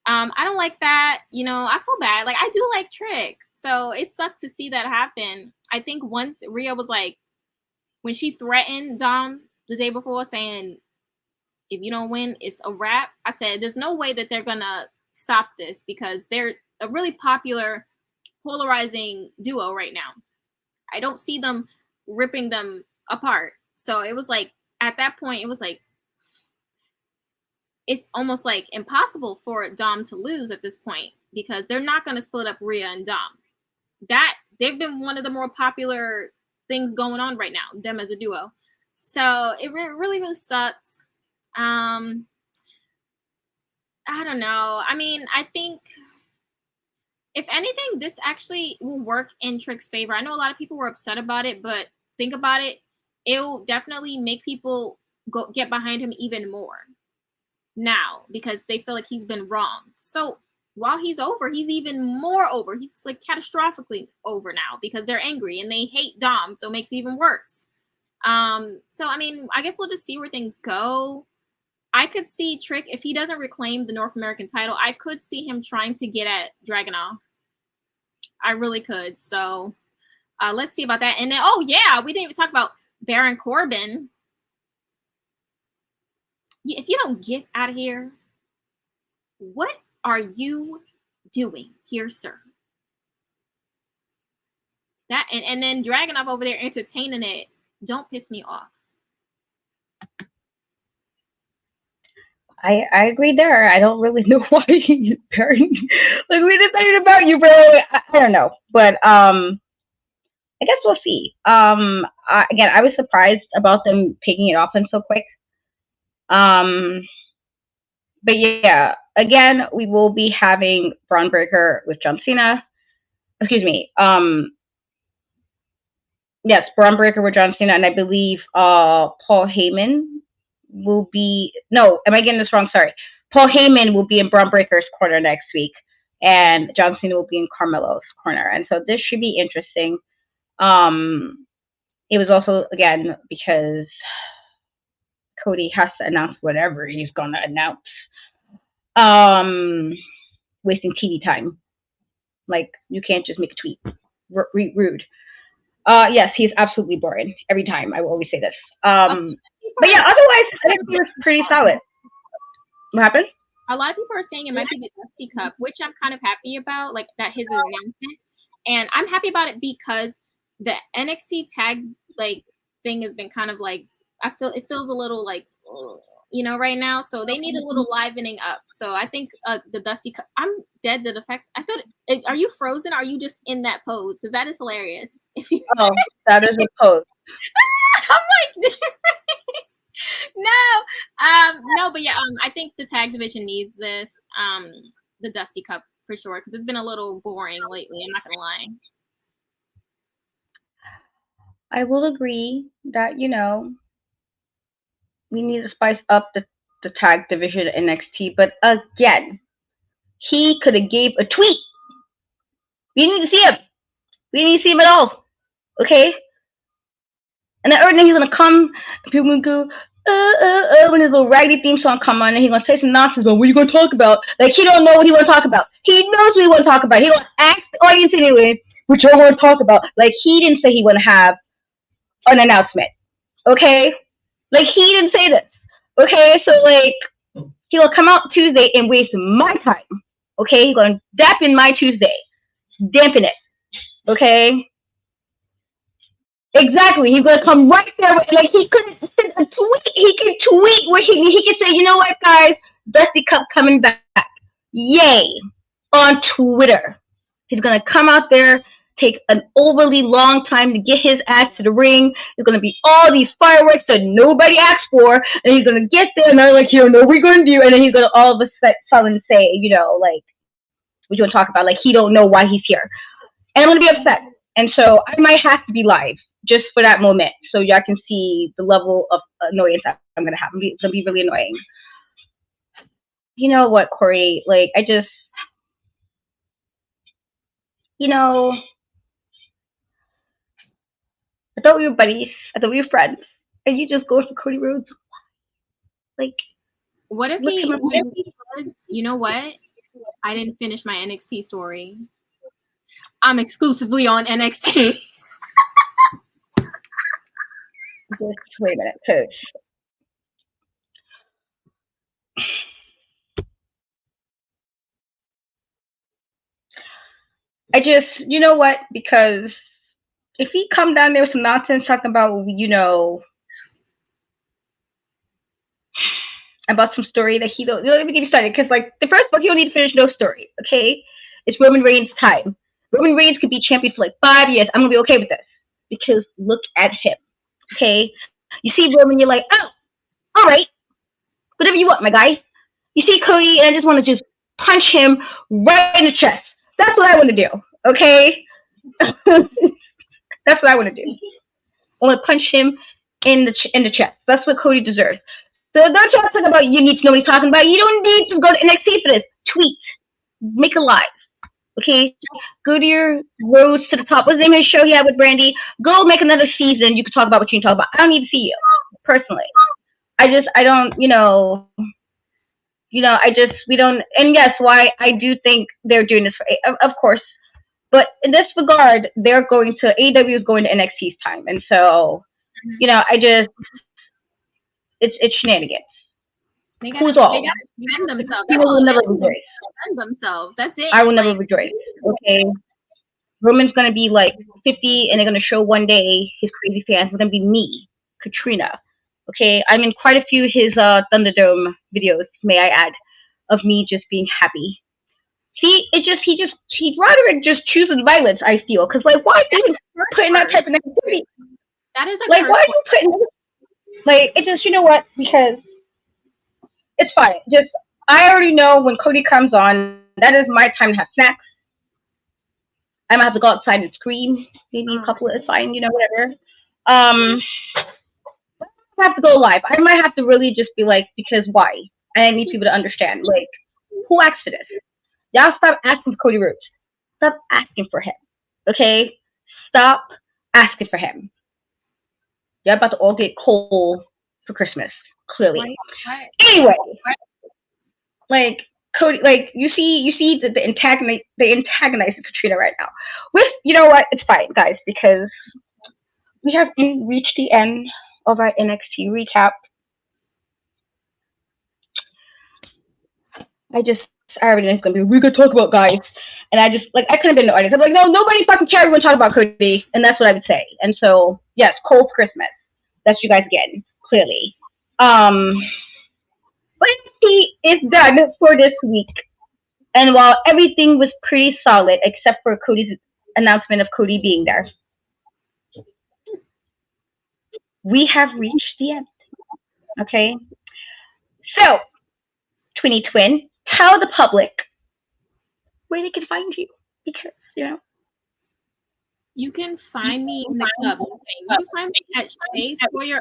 I don't like that. I feel bad. Like I do like Trick. So it sucked to see that happen. I think once Rhea was like, when she threatened Dom the day before saying, if you don't win, it's a wrap. I said, there's no way that they're going to stop this because they're a really popular, polarizing duo right now. I don't see them ripping them apart. So it was like, at that point, it was like, it's almost like impossible for Dom to lose at this point because they're not going to split up Rhea and Dom. That they've been one of the more popular things going on right now, them as a duo. So it really sucked. I don't know. I mean, I think if anything, this actually will work in Trick's favor. I know a lot of people were upset about it, but think about it. It'll definitely make people get behind him even more now because they feel like he's been wronged. So while he's over, he's even more over. He's like catastrophically over now because they're angry and they hate Dom, so it makes it even worse. So I mean, I guess we'll just see where things go. I could see Trick, if he doesn't reclaim the North American title, I could see him trying to get at Dragunov. I really could. So let's see about that. And then, oh yeah, we didn't even talk about Baron Corbin. If you don't get out of here, what are you doing here, sir? That and then Dragunov over there entertaining it. Don't piss me off. I agree there. I don't really know why he's Baron. Like, we decided about you, bro. I don't know, but I guess we'll see. Again, I was surprised about them taking it off him so quick. But yeah, again, we will be having Braun Breaker with John Cena. Excuse me. Yes, Braun Breaker with John Cena, and I believe Paul Heyman will be. No, am I getting this wrong? Sorry. Paul Heyman will be in Braun Breaker's corner next week, and John Cena will be in Carmelo's corner, and so this should be interesting. It was also, again, because Cody has to announce whatever he's gonna announce. Wasting TV time. Like, you can't just make a tweet. Rude. Yes, he's absolutely boring every time. I will always say this. But yeah, otherwise, I think he was pretty solid. What happened? A lot of people are saying it might be the Dusty Cup, which I'm kind of happy about, like that his announcement. And I'm happy about it because the NXT tag like thing has been kind of like, it feels a little like, you know, right now. So they need a little livening up. So I think the Dusty Cup, I'm dead to the fact. I thought, are you frozen? Or are you just in that pose? Because that is hilarious. Oh, that is a pose. I'm like, did you freeze? No, but yeah, I think the tag division needs this, the Dusty Cup for sure, because it's been a little boring lately. I'm not gonna lie. I will agree that, you know, we need to spice up the tag division at NXT, but again, he could have gave a tweet. We didn't need to see him. We didn't need to see him at all. Okay? And I heard that he's gonna come, people gonna go, when his little raggedy theme song come on, and he's gonna say some nonsense about what you gonna talk about. Like, he don't know what he wanna talk about. He knows what he wanna talk about. He gonna ask the audience anyway, what you wanna talk about. Like, he didn't say he wanna have an announcement. Okay? Like, he didn't say this. Okay? So, like, he will come out Tuesday and waste my time. Okay? He's gonna dampen my Tuesday. Dampen it. Okay? Exactly. He's gonna come right there. Like, he could send a tweet. He could tweet where he could say, you know what, guys, Dusty Cup coming back. Yay! On Twitter. He's gonna come out there, take an overly long time to get his ass to the ring. There's gonna be all these fireworks that nobody asked for, and he's gonna get there and they're like, you know what we're gonna do, and then he's gonna all of a sudden say, you know, like, what you wanna talk about? Like, he don't know why he's here. And I'm gonna be upset. And so I might have to be live just for that moment, so y'all can see the level of annoyance that I'm gonna have. It's gonna be really annoying. You know what, Corey? Like, I just, you know, I thought we were buddies. I thought we were friends, and you just go for Cody Rhodes. Like, what if he says, you know what? I didn't finish my NXT story. I'm exclusively on NXT. Just wait a minute, coach. I just, you know what? Because if he come down there with some nonsense talking about, you know, about some story that he don't, let me get you started. Because, like, the first book, you don't need to finish no story, okay? It's Roman Reigns' time. Roman Reigns could be champion for like 5 years. I'm gonna be okay with this because look at him, okay? You see Roman, you're like, oh, all right, whatever you want, my guy. You see Cody, and I just want to just punch him right in the chest. That's what I want to do, okay? That's what I want to do. I want to punch him in the chest. That's what Cody deserves. So don't y'all talk about you need to know what he's talking about. You don't need to go to NXT for this. Tweet. make a live. Okay, go to your Rose to the Top. What's the name of the show he had with Brandy? Go make another season. You can talk about what you can talk about. I don't need to see you personally. I don't, we don't. And yes, why I do think they're doing this of course. But in this regard, they're going to AEW is going to NXT's time, and so, I just it's shenanigans. Who's all? They gotta defend themselves. People will never rejoice. Defend themselves. That's it. I will never rejoice. Okay. Roman's gonna be like 50, and they're gonna show one day his crazy fans. It's gonna be me, Katrina. Okay, I'm in quite a few of his Thunderdome videos. May I add, of me just being happy. See, he'd rather just chooses violence. I feel because like why are you even putting that type of negativity? That is like why are you putting like it just what because it's fine. Just I already know when Cody comes on, that is my time to have snacks. I might have to go outside and scream. Maybe a couple is fine, whatever. I have to go live. I might have to really just be like, because why? And I need people to understand. Like, who asked for this? Y'all stop asking for Cody Rhodes. Stop asking for him. Okay? Stop asking for him. Y'all about to all get cold for Christmas, clearly. Right. Anyway, like Cody, like you see the antagonize Katrina right now. With you know what? It's fine, guys, because we have reached the end of our NXT recap. I already know it's gonna be we're gonna talk about guys, and I couldn't have been the audience. I'm like, no, nobody fucking cares. We're gonna talk about Cody, and that's what I would say. And so, yes, cold Christmas. That's what you guys get clearly. But it's done for this week, and while everything was pretty solid except for Cody's announcement of Cody being there, we have reached the end. Okay, so Twinny Twin, tell the public where they can find you, because you can find me in the club. You can find me at Shay Sawyer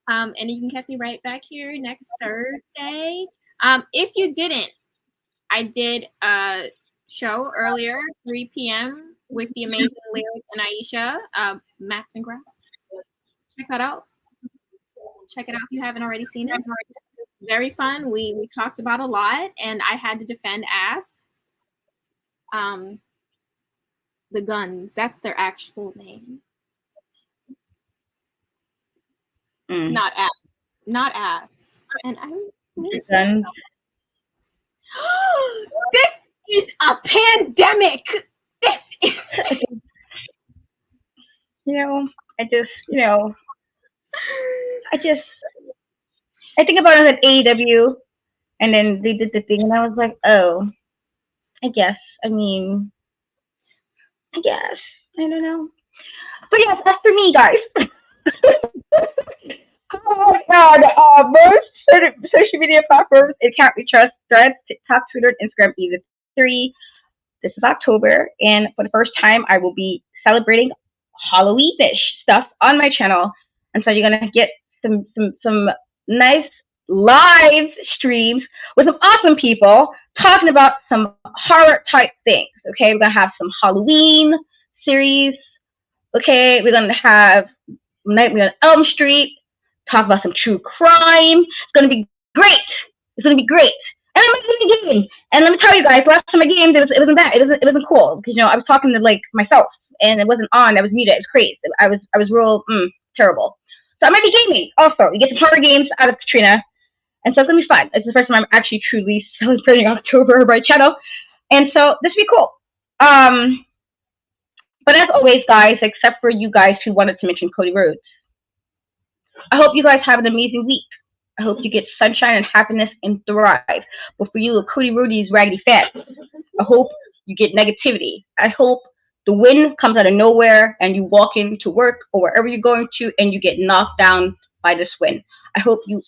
_. And you can catch me right back here next Thursday. If you didn't, I did a show earlier, 3 p.m. with the amazing Lyric and Aisha, Maps and Graphs. Check that out. Check it out if you haven't already seen it. Very fun. We talked about a lot, and I had to defend Ass. The Guns. That's their actual name. Not Ass. And I'm this is a pandemic. This is I think about it at AEW, and then they did the thing, and I was like, oh, I don't know. But yes, that's for me, guys. Oh my god, most social media platforms, Account We Trust, Threads, TikTok, Twitter, and Instagram, either 3. This is October, and for the first time, I will be celebrating Halloween-ish stuff on my channel, and so you're gonna get some nice live streams with some awesome people talking about some horror type things. Okay, we're gonna have some Halloween series. Okay, we're gonna have Nightmare on Elm Street. Talk about some true crime. It's gonna be great. It's gonna be great. And I'm making a game. And let me tell you guys, last time I gamed, it wasn't bad. It wasn't cool because I was talking to like myself, and it wasn't on. I was muted. It was crazy. I was real terrible. So I might be gaming also. You get some horror games out of Katrina, and so it's gonna be fun. It's the first time I'm actually truly celebrating October on my channel, and so this will be cool. But as always, guys, except for you guys who wanted to mention Cody Rhodes, I hope you guys have an amazing week. I hope you get sunshine and happiness and thrive. But for you, Cody Rhodes' raggedy fans, I hope you get negativity. I hope the wind comes out of nowhere and you walk into work or wherever you're going to and you get knocked down by this wind. I hope you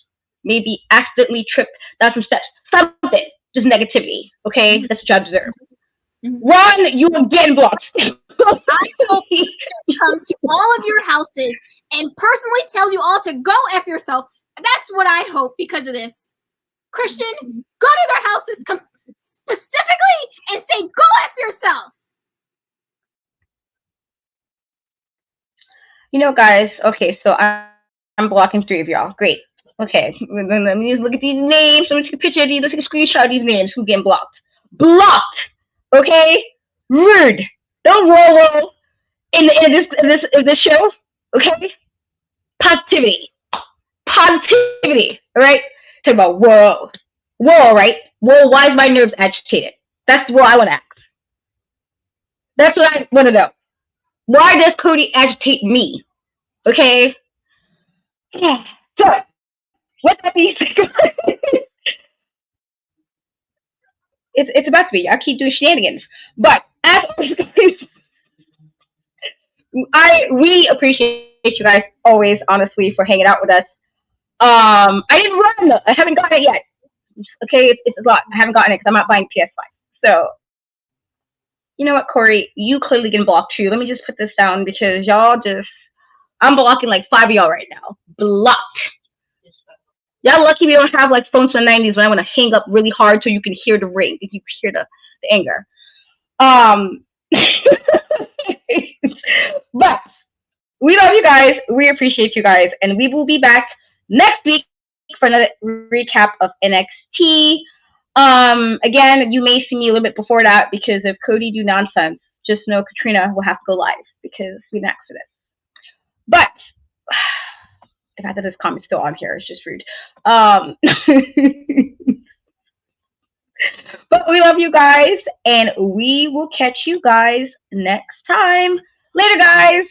maybe accidentally trip down some steps. Something. Just negativity. Okay? That's what you deserve. Ron, you are getting blocked. I hope it comes to all of your houses and personally tells you all to go F yourself. That's what I hope because of this Christian, go to their houses specifically and say, go F yourself. You know, guys, okay, so I'm blocking 3 of y'all. Great. Okay, let me just look at these names. Let me take a picture of these. Let's take a screenshot of these names. Who's getting blocked? Blocked. Okay? Rude. Don't roll in this show. Okay? Positivity. Positivity. All right? Talk about whoa. Whoa, right? Whoa, why is my nerves agitated? That's what I want to ask. That's what I want to know. Why does Cody agitate me? Okay? So, what that means, it's about to be. I keep doing shenanigans. But as we appreciate you guys always, honestly, for hanging out with us. I didn't run. I haven't gotten it yet. Okay, it's a lot. I haven't gotten it because I'm not buying PS5. So, you know what, Corey? You clearly getting blocked too. Let me just put this down because y'all just. I'm blocking like 5 of y'all right now. Blocked. Y'all lucky we don't have like phones from the 90s when I want to hang up really hard so you can hear the ring, if you hear the anger. But we love you guys. We appreciate you guys. And we will be back next week for another recap of NXT. Again, you may see me a little bit before that because if Cody do nonsense, just know Katrina will have to go live because we next to this. But the fact that this comment's still on here is just rude. But we love you guys, and we will catch you guys next time. Later, guys.